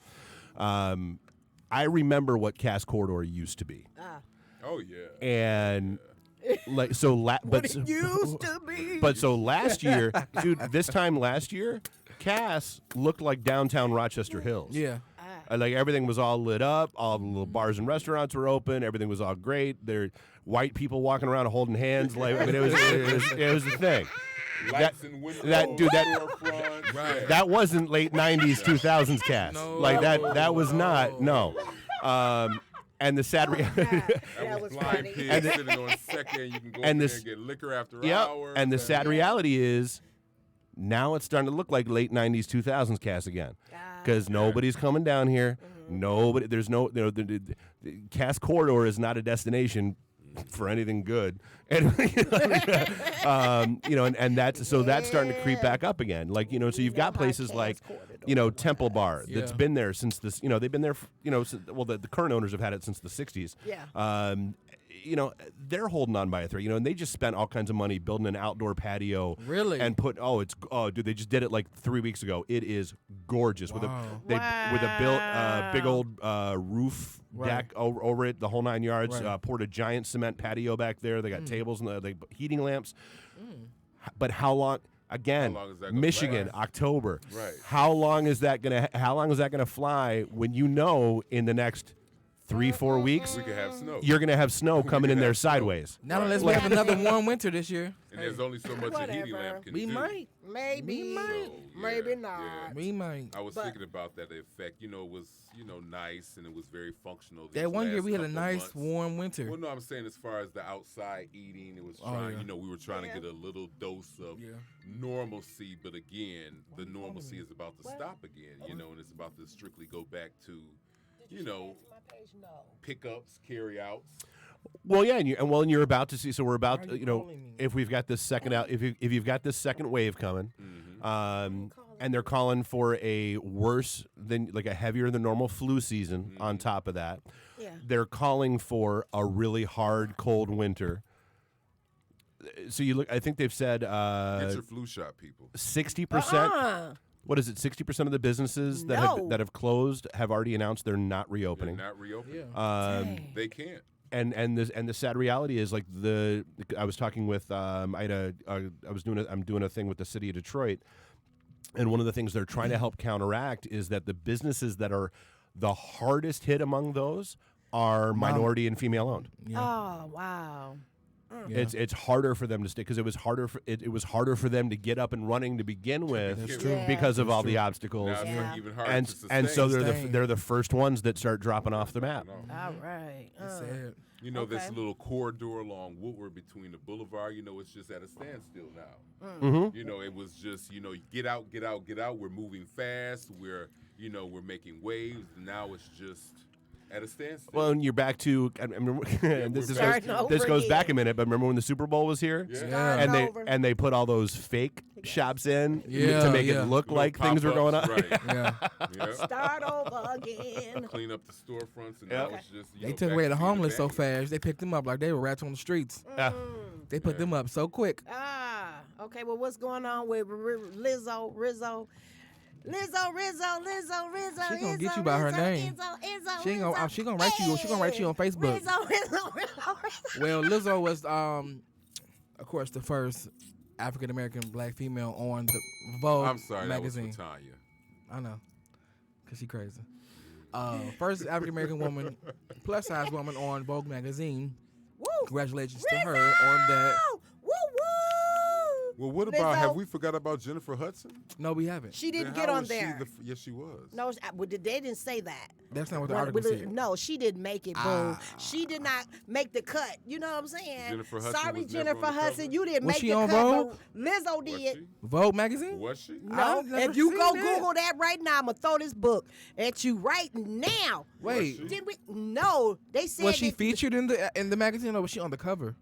I remember what Cass Corridor used to be. Oh yeah. And like so, What it used to be. But so last year, dude, this time last year, Cass looked like downtown Rochester Hills. Yeah. Like everything was all lit up, all the little bars and restaurants were open, everything was all great. There, white people walking around holding hands, like I mean, it was the thing. Lights and windows, storefront, right. That wasn't late '90s, 2000s Cass. No. Like that was not And the sad reality. That was blind funny. pig sitting on second. You can go and in this- there and get liquor after Yep. hours. And the sad reality is, now it's starting to look like late '90s, 2000s Cass again, because nobody's coming down here. Nobody. There's no. The Cass Corridor is not a destination for anything good, and and that's starting to creep back up again. Like so you've got places like Temple Bar that's been there since this. They've been there. The current owners have had it since the '60s. Yeah. They're holding on by a thread. And they just spent all kinds of money building an outdoor patio. Really? And dude, they just did it like 3 weeks ago. It is gorgeous with a big old roof deck over it, the whole 9 yards. Right. Poured a giant cement patio back there. They got tables and they heating lamps. But how long? Again, How long is that gonna Michigan, last? October. Right. How long is that gonna fly when in the next 3-4 weeks we could have snow. you're gonna have snow coming in there sideways? Not unless we have another warm winter this year. And there's only so much a heating Whatever. lamp can We do. might. Maybe. We might. Maybe not. We might. I was But- thinking about that effect. It was, nice and it was very functional. these That one year last we had a couple nice months. warm winter. Well, no, I'm saying as far as the outside eating, it was Oh, trying, yeah. we were trying to get a little dose of normalcy. But again, the normalcy is about to stop again, and it's about to strictly go back to, pickups, carry-outs. Well, yeah, and you're about to see. So we're about, Why are you calling me? if we've got this second out, if you've got this second wave coming, and they're calling for a worse than like a heavier than normal flu season on top of that. Yeah. They're calling for a really hard cold winter. So you look. I think they've said Get your flu shot, people. 60%. What is it? 60% of the businesses that have closed have already announced they're not They're reopening. not reopening. Dang. They can't. And the sad reality is like I was talking with I'm doing a thing with the city of Detroit, and one of the things they're trying to help counteract is that the businesses that are the hardest hit among those are minority and female owned. Oh, wow. Yeah. It's harder for them to stay because it was harder for them to get up and running to begin with. That's true. because of That's all true. the obstacles. Now it's Yeah. even harder And to and so Sustain. they're the first ones that start dropping off the map. All right. It's sad. This Okay. little corridor along Woodward between the boulevard, it's just at a standstill now. Mm-hmm. It was just, get out, get out, get out. We're moving fast. We're making waves. Now it's just at a standstill. Well, and you're back to. I remember, this we're starting over goes back again. a minute, but remember when the Super Bowl was here? Yeah. Yeah. And they put all those fake shops in Yeah, to make yeah. it look Little like things were going on. pop-ups, Right. Yeah. Yeah. Start over again. Clean up the storefronts, and Yep. now it's just. They took away the homeless so fast. They picked them up like they were rats on the streets. They put them up so quick. Okay, well, what's going on with Rizzo? She gonna get you by her name. She gonna write you. She gonna write you on Facebook. Rizzo. Well, Lizzo was, of course, the first African American black female on the Vogue I'm sorry, magazine. that was for Tanya. I know, cause she crazy. First African American woman, plus size woman on Vogue magazine. Woo. Congratulations to her on that. Woo woo. Well, what about? Lizzo. Have we forgot about Jennifer Hudson? No, we haven't. She didn't Then get how on was she there. yes, she was. No, they didn't say that. That's not what the Well, article well, said. no, she didn't make it, boo. She did not make the cut. You know what I'm saying? Jennifer Hudson Sorry, was never Jennifer on the Hudson, cover? you didn't Was make she the on cut. Vogue? but Lizzo Was did. she? Vogue magazine? Was she? No, I've never if you go seen that. Google that right now, I'm gonna throw this book at you right now. Wait, Was she? Did we? No, they said. was she that- featured in the magazine or was she on the cover?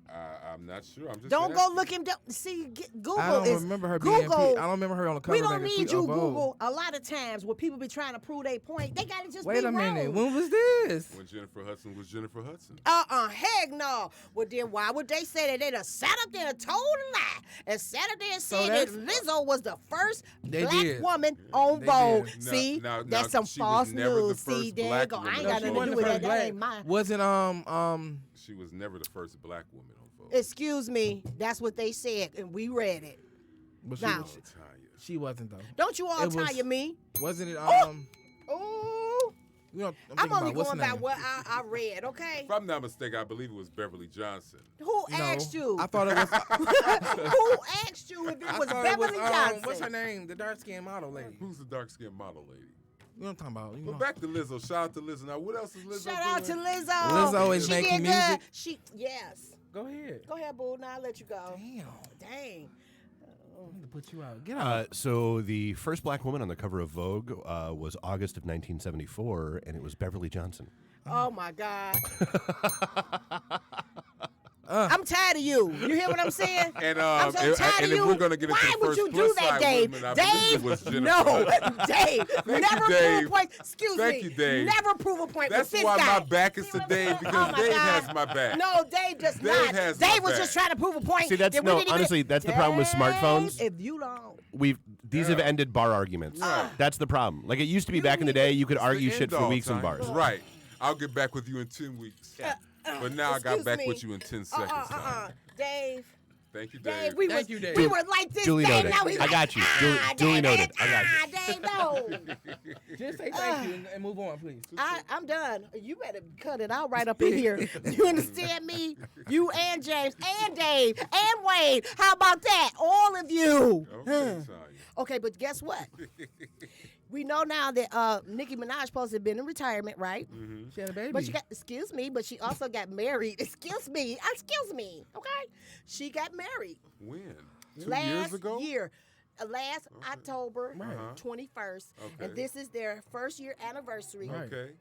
I'm not sure. I'm just. Don't go asking. look him. See, Google I don't is remember her being. Google. I don't remember her on the cover. We don't like need a you Vogue. Google. A lot of times when people be trying to prove their point, they gotta just Wait be a minute. wrong. When was this? When Jennifer Hudson was Jennifer Hudson. Heck no. Well, then why would they say that? They done sat up there and told a lie and sat up there and So said that that's- Lizzo was the first They black did. woman on They Vogue. did. See, Now, that's some she was false never the news. See, first there you black go. I woman ain't on got She nothing Vogue. to do wasn't with the that. first That black. ain't mine. Wasn't She was never the first black woman on Vogue. Excuse me. That's what they said, and we read it. But Now- Oh, Tanya. she wasn't though. Don't you all It was- tire me? Wasn't it? Ooh. You know, I'm thinking only about what's going her by name? what I read, okay? If I'm not mistaken, I believe it was Beverly Johnson. Who No, asked you? I thought it was. Who asked you if it I was thought Beverly Johnson? What's her name? The dark skinned model lady. Who's the dark-skinned model lady? You know what I'm talking about? You But know. back to Lizzo. Shout out to Lizzo. Now, what else is Lizzo Shout out to doing? Lizzo. Lizzo is she making did music. Good. Yes. Go ahead. Go ahead, boo. Now I'll let you go. Damn. Dang. I need to put you out. Get out. So the first black woman on the cover of Vogue was August of 1974, and it was Beverly Johnson. Oh my God. I'm tired of you. You hear what I'm saying? And, I'm so and- tired and of if you. we're gonna get into Why the would first you do plus that, side Dave? women, I believe it Dave, was Jennifer no, Hudson. Dave. Thank you, Never prove Dave. a point. Excuse Thank me. you, Dave. Never prove a point. That's with this why guy. my back is See to what I'm Dave, saying? because Oh my Dave God. has my back. No, Dave does Dave not. has my Dave was back. just trying to prove a point. See, that's that we no. didn't even- Honestly, that's the problem with Dave, smartphones. If you don't. These have ended bar arguments. Right. That's the problem. Like it used to be back in the day, you could argue The shit end for all weeks in time. bars. Right. I'll get back with you in 10 weeks. But now I got excuse back me. with you in 10 seconds. Tanya. Dave. Thank you, Dave, Dave. we Thank was you, Dave. we were like this. Duly Dave, noted. now he's I like, got you. Ah, Duly Dave, noted. I got you. Dave, no. Just say thank you and move on, please. I'm done. You better cut it out right up in here. You understand me? You and James and Dave and Wade. How about that? All of you. Okay, Tanya. Okay, but guess what? We know now that Nicki Minaj supposed to have been in retirement, right? She had a baby. But she got, excuse me, but she also got married. Excuse me, okay? She got married When? 2 last years ago? year. Last October Right. 21st. Okay. And this is their first year anniversary. Right. Okay.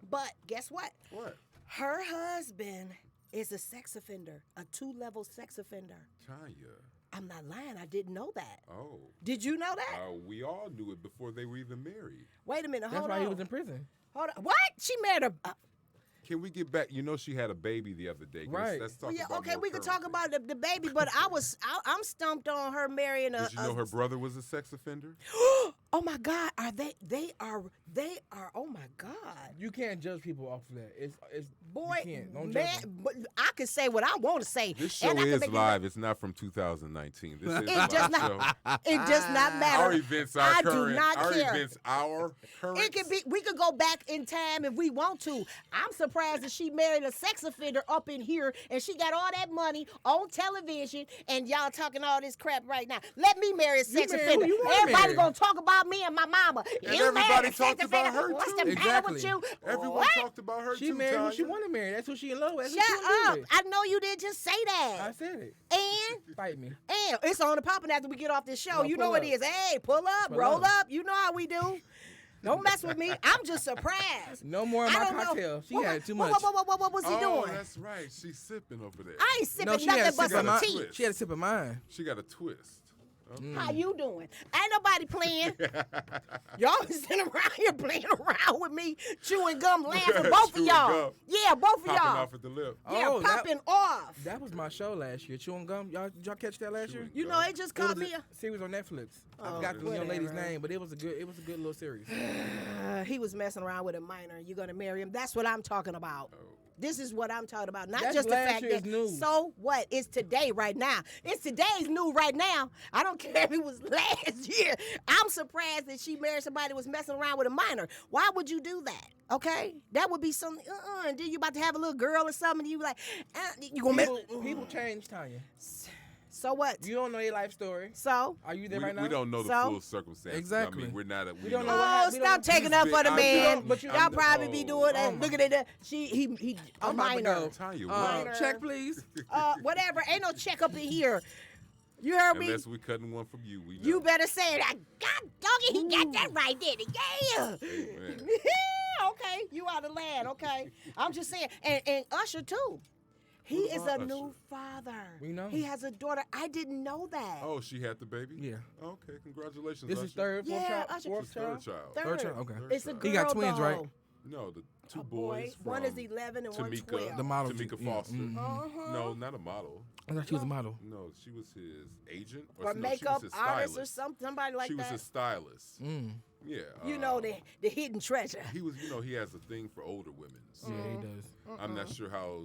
But guess what? What? Her husband is a sex offender, a 2-level sex offender. Tanya. I'm not lying. I didn't know that. Oh. Did you know that? We all knew it before they were even married. Wait a minute. That's Hold why on. he was in prison. Hold on. What? She married a. Can we get back? You know she had a baby the other day. Right. Let's talk Well, yeah, about okay, more we could current talk about the baby, but I'm stumped on her marrying a. Did you know her brother was a sex offender? Oh my God! Are they are? Oh my God! You can't judge people off of that. It's Boy, you can't. Don't judge man, them. but I can say what I want to say. This show and I can is make it- live. It's not from 2019. This is It live does show. not. It does not matter. Our events are I current. do not Our care. events our current. It could be. We could go back in time if we want to. I'm surprised that she married a sex offender up in here, and she got all that money on television, and y'all talking all this crap right now. Let me marry a sex marry who offender. you wanna Everybody marry. gonna talk about me and my mama. And You everybody married a sex talked about offender. her, What's too. the matter Exactly. with you? Everyone What? talked about her She too, married who she Tanya. want to marry. That's who she in love with. That's Shut what she up! do it. I know you didn't just say I that. said it. And Fight me. it's on the popping after we get off this show. No, You know pull what it up. is. Hey, pull up, Pull roll up. up. You know how we do. Don't mess with me. I'm just surprised. No more of I my don't know. cocktail. She What- had too what- much. What was he Oh, doing? that's right. She's sipping over there. I ain't sipping No, she had nothing a but sip of some mine. tea. She had a sip of mine. She got a twist. Okay. How you doing? Ain't nobody playing. Y'all sitting around here playing around with me, chewing gum, laughing. Both of Chewing y'all. gum. Yeah, both of Popping y'all. off at the lip. Yeah, Oh, that- popping off. That was my show last year. Chewing gum. Did y'all catch that last year? Chewing You know, it just It was caught me. a series on Netflix. I Oh, forgot the young lady's whatever. name, but it was a good little series. He was messing around with a minor. You gonna marry him? That's what I'm talking about. Oh. This is what I'm talking about. Not That's just the last fact year's that. news. So what? It's today, right now. It's today's news right now. I don't care if it was last year. I'm surprised that she married somebody that was messing around with a minor. Why would you do that? Okay, that would be something. And then you about to have a little girl or something. And you like, you gonna People change, Tanya. So what? You don't know your life story. So. Are you there right now? We don't know the So? full circumstances. Exactly. I mean, we're not. We don't know. know what Oh, happened. We stop don't- taking up for the I man. know, but you- Y'all probably be doing oh that. my- Look at it. He a I'm about to minor. go. Tanya, Minor. what? Check, please. Whatever. Ain't no check up in here. You heard me? Unless we cutting one from you, we know. You better say it. God doggy, he got that right, didn't he? Yeah. Amen. Okay, you out of land. Okay, I'm just saying, and Usher too. He What is about a Usher? new father. We know. He has a daughter. I didn't know that. Oh, she had the baby? Yeah. Okay, congratulations, This Usher. is third, fourth Yeah, child, Usher- fourth It's third child. child. Third. Third child, okay. Third It's a child. girl. He got twins, right? though. No, the two A boys. boy. One is from 11 and one Tamika, 12. The model. Tamika yeah, Foster. Uh-huh. No, not a model. I thought she was a model. No, she was his agent. Or no, she was makeup his artist or stylist. somebody like She was that. his stylist. Mm. Yeah. You know, the hidden treasure. He was, he has a thing for older women. So Yeah, he does. I'm not sure how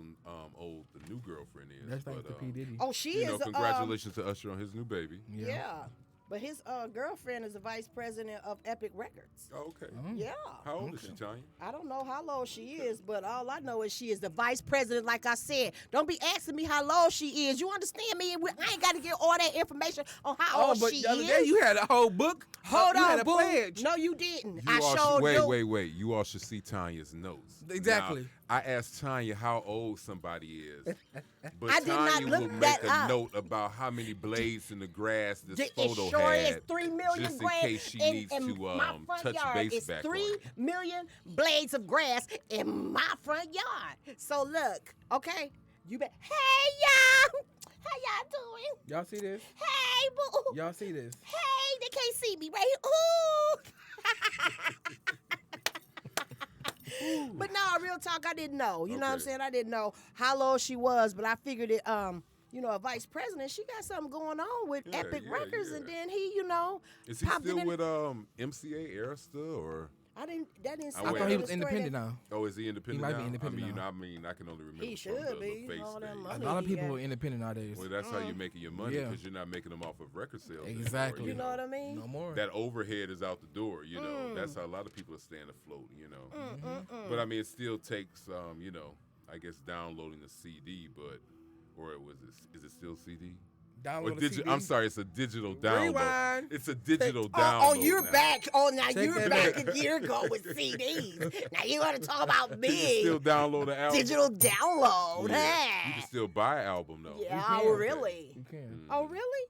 old the new girlfriend is. That's thanks but, to P. Diddy. Oh, she you know, is. congratulations to Usher on his new baby. Yeah. But his girlfriend is the vice president of Epic Records. Oh, okay. Yeah. How old is she, Tanya? I don't know how low she is, but all I know is she is the vice president, like I said. Don't be asking me how low she is. You understand me? I ain't got to get all that information on how Oh, old but she the other is. day you had a whole book. Hold you on, had a boo. pledge. No, you didn't. You I all showed should, you. wait. You all should see Tanya's notes. Exactly. Now, I asked Tanya how old somebody is, but I did not Tanya look will that make a up. note about how many blades in the grass this It photo sure had, is 3 million just in grass. case she in, needs in to my front touch yard base is back 3 on it. million blades of grass in my front yard. So look, okay, you bet. Hey y'all, how y'all doing? Y'all see this? Hey boo. Y'all see this? Hey, they can't see me right here. Ooh. But no, real talk, I didn't know. You know what I'm Okay. saying? I didn't know how low she was, but I figured it. A vice president, she got something going on with Yeah, Epic yeah, Records, yeah. and then he, Is he popped it still in- with MCA Arista or? That didn't. I I wait. thought he in was the story independent that- now. Oh, is he independent might now? be independent now. I can only remember He from should the be. face All that thing. A money. lot of he people got. are independent nowadays. Well, that's how you're making your money Yeah. because you're not making them off of record sales. anymore, Exactly. You know what I mean? No more. That overhead is out the door, That's how a lot of people are staying afloat, But I mean, it still takes, I guess downloading the CD, or is it still CD? Download Or the CD. I'm sorry, it's a digital download. Rewind. It's a digital download. Oh, you're now. back. Oh, now Take you're that back back. a year ago with CDs. Now you want to talk about You can me? still download an album. Digital download. Yeah. Hey. You can still buy an album though. Yeah, can. oh, really? You can. Oh, really?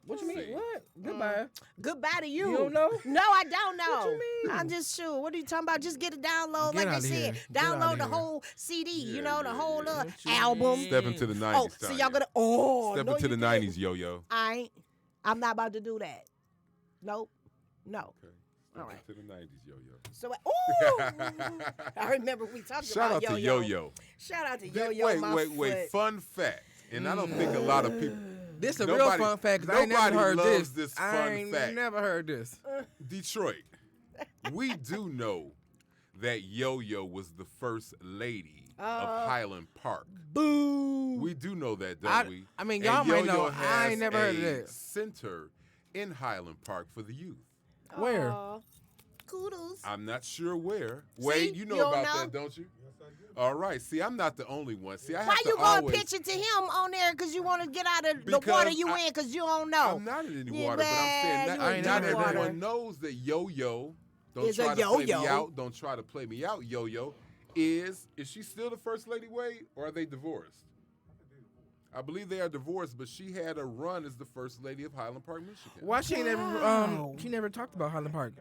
What you mean? See. What? Goodbye. Goodbye to you. You don't know? No, I don't know. What you mean? I'm just sure. What are you talking about? Just get a download, Get like outta they here. said. Get outta Download the here. whole CD. Yeah, the yeah, whole yeah. What you album. mean? Step into the 90s. Oh, so Tanya. y'all gonna? Oh, Step no, into the you 90s, didn't. yo-yo. I'm not about to do that. Nope. No. Okay. All Step right. into the 90s, yo-yo. So, ooh, I remember we talked Shout about out to Yo-Yo. Yo-Yo. Shout out to That- Yo-Yo. my wait. foot. Fun fact. And I don't think a lot of people. This is a real Nobody- fun fact because I ain't never nobody heard loves this. this fun I ain't fact. never heard this. Detroit. We do know that Yo-Yo was the first lady of Highland Park. Boo. We do know that, don't we? I mean, And y'all might Yo-Yo know. I has ain't never heard of a that. center in Highland Park for the youth. Where? Aw. Kudos. I'm not sure where. Wade, you know you don't about know? that, don't you? Yes, I do. All right. See, I'm not the only one. See, I have Why to you gonna always. pitch it to him on there? Because you want to get out of the Because water you I- in because you don't know. I'm not in any Yeah, water, but I'm saying man, not, you in not deep water. everyone knows that Yo-Yo. Don't Is a try to play me yo-yo. out. Don't try to play me out, Yo-Yo. Is she still the first lady, Wade, or are they divorced? I believe they are divorced, but she had a run as the first lady of Highland Park, Michigan. Why she ain't Wow. never she never talked about Highland Park?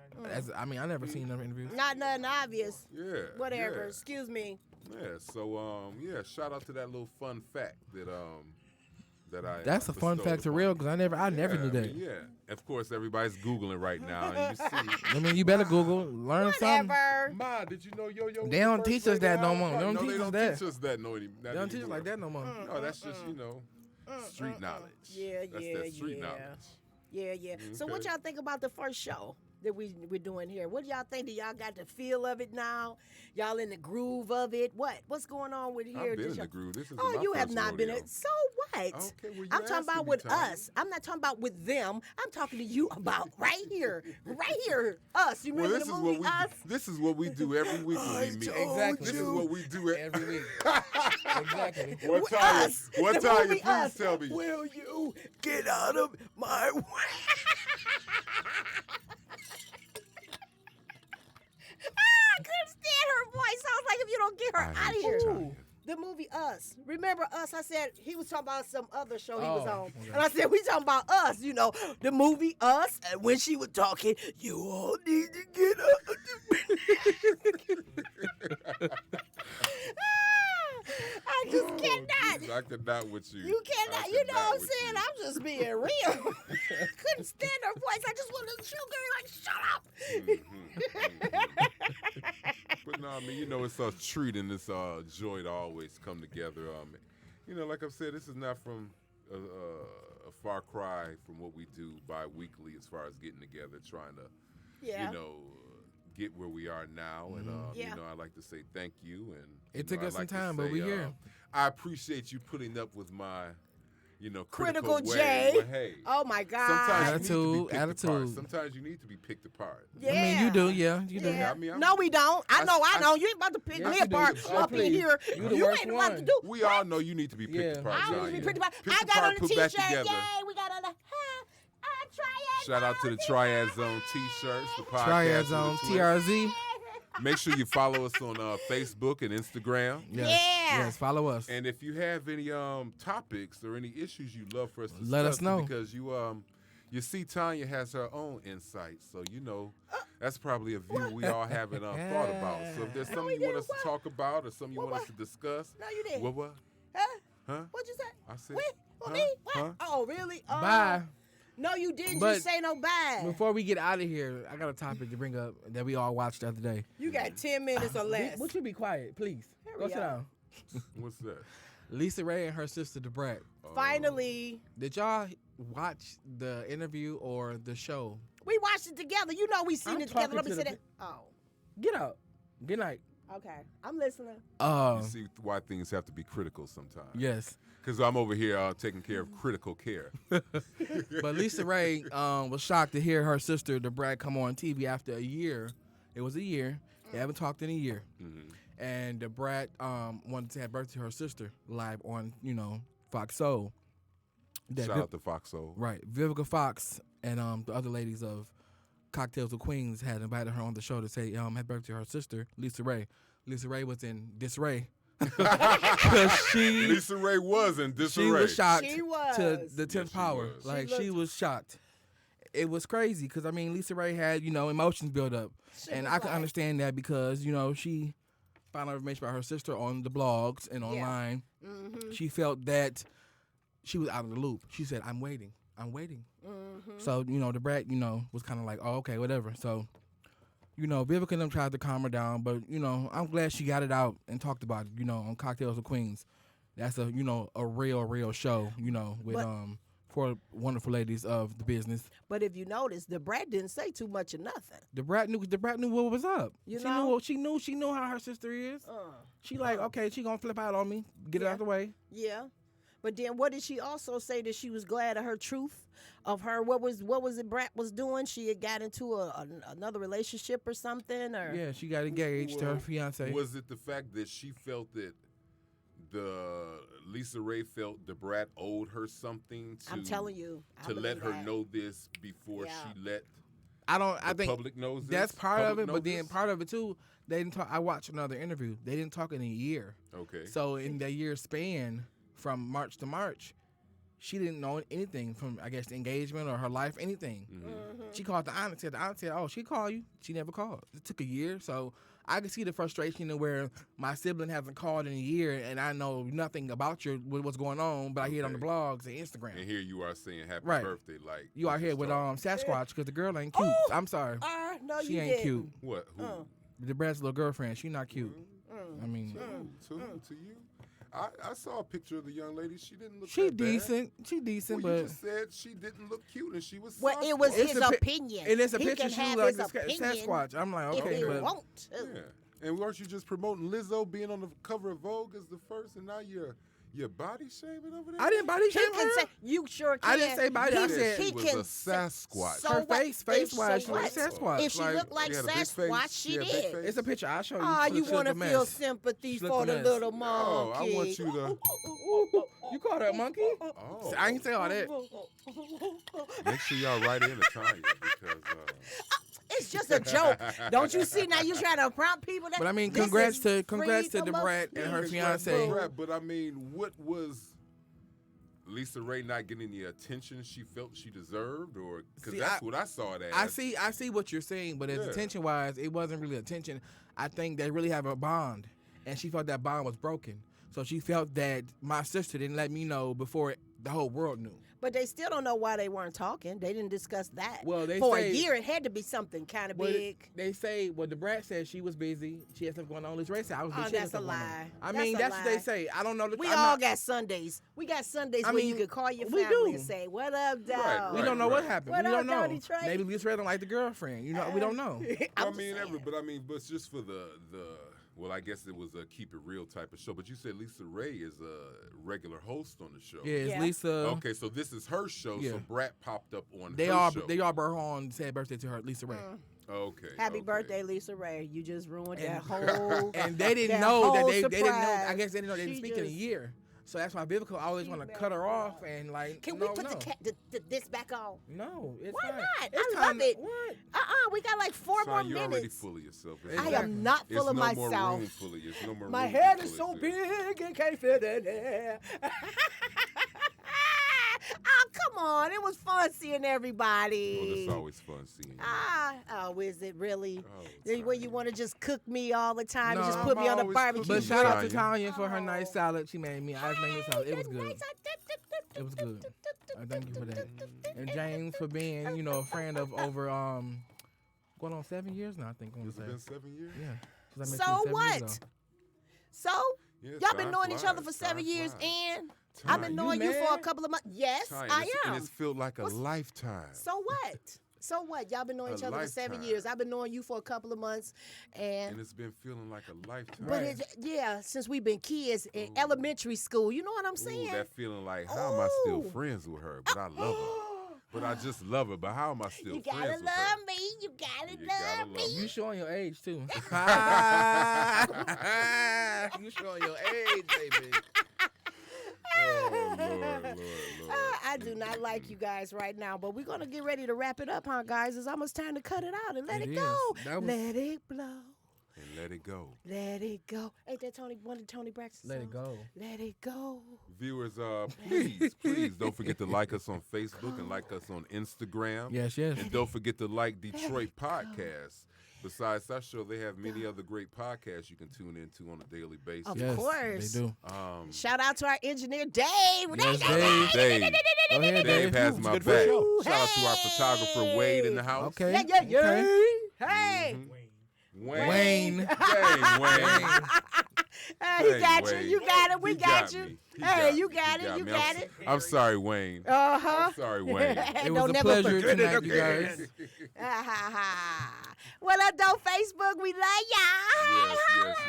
I never seen them interviews. Not nothing obvious. Yeah. Whatever. Yeah. Excuse me. Yeah, so shout out to that little fun fact that I. That's a fun bestowed fact for upon real you. because I never Yeah, knew I that. mean, yeah, of course everybody's googling right now, and you see. I mean, you better Google, learn something. Whatever. Ma, did you know Yo-Yo? was They the don't first teach us lady that of no Highland more. Park? They don't No, teach they us don't that. teach us that no, They don't teach us like that no more. No, that's just street knowledge. Yeah, That's yeah, that street yeah. knowledge. Yeah, yeah. So what Okay. y'all think about the first show that we're doing here? What do y'all think? Do y'all got the feel of it now? Y'all in the groove of it? What's going on with here? I've been Did in y'all- the groove. This is Oh, my you have first not been. rodeo. So what? Okay, well, you I'm talking asking about me, with Tanya. us. I'm not talking about with them. I'm talking to you about right here, us. You Well, remember this the is movie what we Us? this is what we do every week when we meet. Exactly. This is what we do Every week. Exactly. What With time? us. What The time? movie Please Us. tell me. Will you get out of my way? I couldn't stand her voice. I was like, if you don't get her I out of hate here. you, Tanya. The movie Us. Remember Us? I said he was talking about some other show he was Oh, on. okay. And I said, we talking about Us, the movie Us. And when she was talking, you all need to get up. I I just cannot. I cannot with you. You cannot. I You know what I'm cannot with saying? you. I'm just being real. Couldn't stand her voice. I just wanted to shoot her like, shut up. But no, I mean, you know, it's a treat and it's a joy to always come together. You know, like I've said, this is not from a far cry from what we do bi-weekly as far as getting together, trying to, Yeah. you know, get where we are now. And, Yeah. you know, I'd like to say thank you. And It you took know, us I'd some like to time, but say, we here. I appreciate you putting up with my, you know, Critical way. J. But hey, Oh my God. sometimes you need to be picked Attitude. apart. Sometimes you need to be picked apart. Yeah. I mean, you do, yeah, you do. Yeah. I mean, no, we don't. I know. You ain't about to pick Yes, me you do. apart Oh, up in please. here. You the You worst ain't about to one. do. We all know you need to be picked Yeah. apart, I John. want to be Yeah. pretty much. Picked I got apart, on the put back t-shirt. together. Yay, we got on the TriadZone. Shout out to the TriadZone T-shirts, the podcast. TriadZone, TRZ. Make sure you follow us on Facebook and Instagram. Yes. Yeah. Yes, follow us. And if you have any topics or any issues you'd love for us to discuss, Let us know. because you see Tanya has her own insights, so you know that's probably a view we all haven't thought about. So if there's something you want us to talk about or something you want us to discuss, No, you didn't. what? Huh? Huh? What'd you say? I said, Wait, for huh? me? What? Huh? Oh, really? Bye. No, you didn't. But Just say no bye. Before we get out of here, I got a topic to bring up that we all watched the other day. You got 10 minutes or less. Would you be quiet, please? Go sit down. What's that? Lisa Ray and her sister Debrat. Finally, Did y'all watch the interview or the show? we watched it together. You know we seen I'm it together. talking Let me to say the that. Oh, Get out. Good night. okay. I'm listening. You see why things have to be critical sometimes. Yes. Because I'm over here taking care of critical care. But Lisa Ray was shocked to hear her sister Debrat come on TV after a year. It was a year. They haven't talked in a year. Mm-hmm. And Debrat wanted to have birth to her sister live on, Fox Soul. Shout out to Fox Soul. Right. Vivica Fox and the other ladies of Cocktails with Queens had invited her on the show to say happy birthday to her sister, Lisa Ray. Lisa Ray was in disarray. Lisa Ray was in disarray. She was shocked She was. to the 10th Yes, she power. was. Like, She she was shocked. It was crazy because, Lisa Ray had, emotions built up. And I can understand that because, she found out information about her sister on the blogs and online. Mm-hmm. She felt that she was out of the loop. She said, I'm waiting. Mm-hmm. So, the brat, was kind of like, oh, okay, whatever. So, Vivica and them tried to calm her down, but, I'm glad she got it out and talked about it, on Cocktails with Queens. That's a, a real show, with four wonderful ladies of the business. But if you notice, the brat didn't say too much of nothing. The brat knew what was up. You she know? She knew how her sister is. She like, okay, she gonna flip out on me, get it out the way. Yeah. But then what did she also say that she was glad of her truth of her? What was it Brat was doing? She had got into another relationship or something? Or Yeah, she got engaged to her fiance. Was it the fact that she felt that Lisa Ray felt the brat owed her something to? I'm telling you. I to let believe her that. know this before Yeah. she let I the think public knows this? that's part of Public it, know but then this? part of it too, they didn't talk. I watched another interview. They didn't talk in a year. Okay. So in that year span from March to March, she didn't know anything from, I guess, the engagement or her life, anything. She called the aunt and said, oh, she called you. She never called. It took a year. So I can see the frustration of where my sibling hasn't called in a year and I know nothing about what's going on, but I hear it on the blogs and Instagram. And here you are saying happy Right. birthday, like You out here with Sasquatch because the girl ain't cute. Oh! I'm sorry. No, She you ain't didn't. cute. What? Who? The Brad's little girlfriend, she not cute. I mean, To you? I saw a picture of the young lady. She didn't look. she that bad. decent. She decent, Well, you but just said she didn't look cute and she was. Well, it was Sasquatch. his a pi- opinion. and it's a He picture can she have look like his the opinion Sasquatch. I'm like, if okay, he but want to. Yeah. And weren't you just promoting Lizzo being on the cover of Vogue as the first, and now you're body shaming over there? I didn't body He shame can her. say, you sure can. I didn't say body. I You said she he was can a say- Sasquatch. So her what? face wise, she what? like Sasquatch. If she Like, looked like she had a big face. Sasquatch, She she had a big did. face. it's a picture. I'll show you. Ah, She you look want to a mess. feel sympathy She look for a the mess. little No, monkey. I want you to. You called her a monkey? Oh. I ain't say all that. Make sure y'all write in to Tanya because. It's just a joke. Don't you see now? You trying to prompt people. That But I mean, this congrats is to the freedom of brat and her speech. fiance. But I mean, what was Lisa Ray not getting the attention she felt she deserved, or because See, that's what I saw it as. I see what you're saying, but as Yeah. attention wise, it wasn't really attention. I think they really have a bond, and she felt that bond was broken. So she felt that my sister didn't let me know before the whole world knew. But they still don't know why they weren't talking. They didn't discuss that. Well, they For say, a year, it had to be something kind of big. They say, well, the brat said she was busy. She had stuff going on. Liz Ray said I was busy. Oh, She had that's a stuff going on. lie. I That's mean, a that's what they lie. say. I don't know. We I'm all not, got Sundays. We got Sundays I where you mean, can call your we family do. and say, "What up, dog?" Right, we don't know what right. happened. What we don't up, know. Dowdy Trey? Maybe Liz Ray don't like the girlfriend. You know, we don't know. I'm I just mean, saying. but just for the well, I guess it was a keep it real type of show. But you said Lisa Ray is a regular host on the show. Yeah, it's Yeah. Lisa. Okay, so this is her show. Yeah. So Brat popped up on They her all show. brought her on, said birthday to her, Lisa Ray. Okay. Happy okay. birthday, Lisa Ray. You just ruined that And- whole. And they didn't that know that whole they didn't know. surprise. I guess they didn't know they didn't She speak in a just- year. So that's why Vivica always want to cut her off and like. Can no, we put no. this back on? No, it's Why fine. not? It's I love time- it. What? We got like 4 more Son, you're already minutes. full of yourself. I I Exactly. am not It's full of no myself. more room full of you. It's no more My room head full is of so you. big it can't fit in there. Oh, come on. It was fun seeing everybody. Well, it's always fun seeing you. Oh, is it really? Oh, Where you want to just cook me all the time and No, just put me on the I'm always barbecue? cooking. But shout out to Tanya. Tanya for her nice salad. She made me. I just made me salad. It was good. Nice. It was good. I thank you for that. And James for being, a friend of over going on 7 years now. I think. I want Has to it say. been 7 years? Yeah. 'Cause I met you So 7 years what? ago. So, Yeah, y'all been time knowing each other for flies, 7 time years, flies. and Time. I've been You knowing you for a mad? couple of months. Yes, Time, I am. And it's felt like a What's- lifetime. So what? So what? Y'all been knowing A each other for 7 lifetime. years. I've been knowing you for a couple of months, And and it's been feeling like a lifetime. but Right. since we've been kids in Ooh. elementary school. You know what I'm Ooh, saying? that feeling like, how am I still Ooh. friends with her? But I love her. But I just love her. But how am I still You friends gotta with her? love me. You gotta You gotta love love me. You showing your age too. You showing your age, baby. Oh, Lord. I do not like you guys right now, but we're gonna get ready to wrap it up, huh, guys? It's almost time to cut it out and let It it is. go. That was- Let it blow. And let it go. Let it go. Ain't that one of Tony Braxton's Let it songs? go. Let it go. Viewers, please don't forget to like us on Facebook and like us on Instagram. Yes, yes. And don't forget to like Detroit Podcasts. Besides that show, they have many other great podcasts you can tune into on a daily basis. Of Yes, course. they do. Shout out to our engineer, Dave. Yes, Dave. Dave. Go ahead, Dave has It's my good for the back. show. Shout out to our photographer, Wade, in the house. Okay. Yeah. Okay. Hey. Wayne. Dang, Wayne. Hey, he Dang, got you. Wayne. You got it. We He got me. you. He Hey, got you me. got He it. You me. got it. I'm sorry, Wayne. Uh-huh. I'm sorry, Wayne. It was a pleasure tonight, you guys. What up, though, Facebook? We love y'all.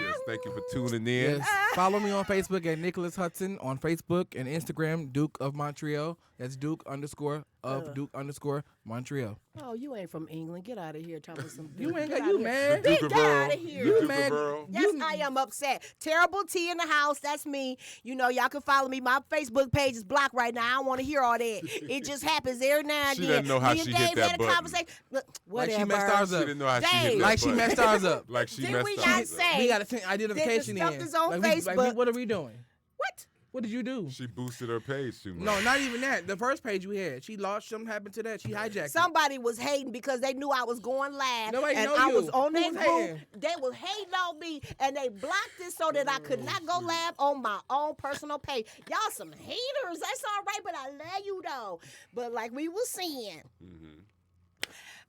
Yes. Thank you for tuning in. Yes. Follow me on Facebook at Nicholas Hudson on Facebook and Instagram, Duke of Montreal. That's Duke _ Duke _ Montreal. Oh, you ain't from England. Get out of here. Talking about some You ain't Get got outta you here. mad. Get Duke of out Earl. of here. The Duke of mad. Earl. Yes, I am upset. Terrible T in the house. That's me. You know, y'all can follow me. My Facebook page is blocked right now. I don't want to hear all that. It just happens every now and She then. doesn't know how Me and she hit Dave that had a button. conversation. Look, Like whatever. she messed ours She up. didn't know how she Dang. hit that Like she button. messed ours up. Like she Did messed we ours not up. say- We got to take identification the stuff in. that's on like Facebook. what are we doing? What? What did you do? She boosted her page too much. No, not even that. The first page we had, she lost. Something happened to that. She hijacked it. Somebody was hating because they knew I was going live. Nobody and know I you. was on Who their was group. hating? They was hating on me, and they blocked it so that I could not go live on my own personal page. Y'all some haters. That's all right, but I love you though. But like we was saying,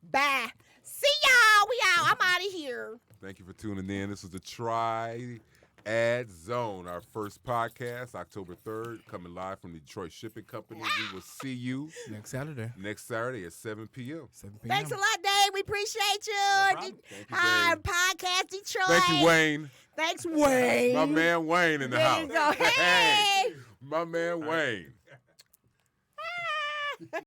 bye. See y'all. We out. I'm out of here. Thank you for tuning in. This was the TriadZone, our first podcast, October 3rd, coming live from the Detroit Shipping Company. We will see you Next Saturday, next Saturday at 7 p.m. 7 p.m. Thanks a lot, Dave. We appreciate you. problem. Thank you, Hi, Dave. Podcast Detroit. Thank you, Wayne. Thanks, Wayne. My man Wayne in the There house. you go. Hey. My man Wayne.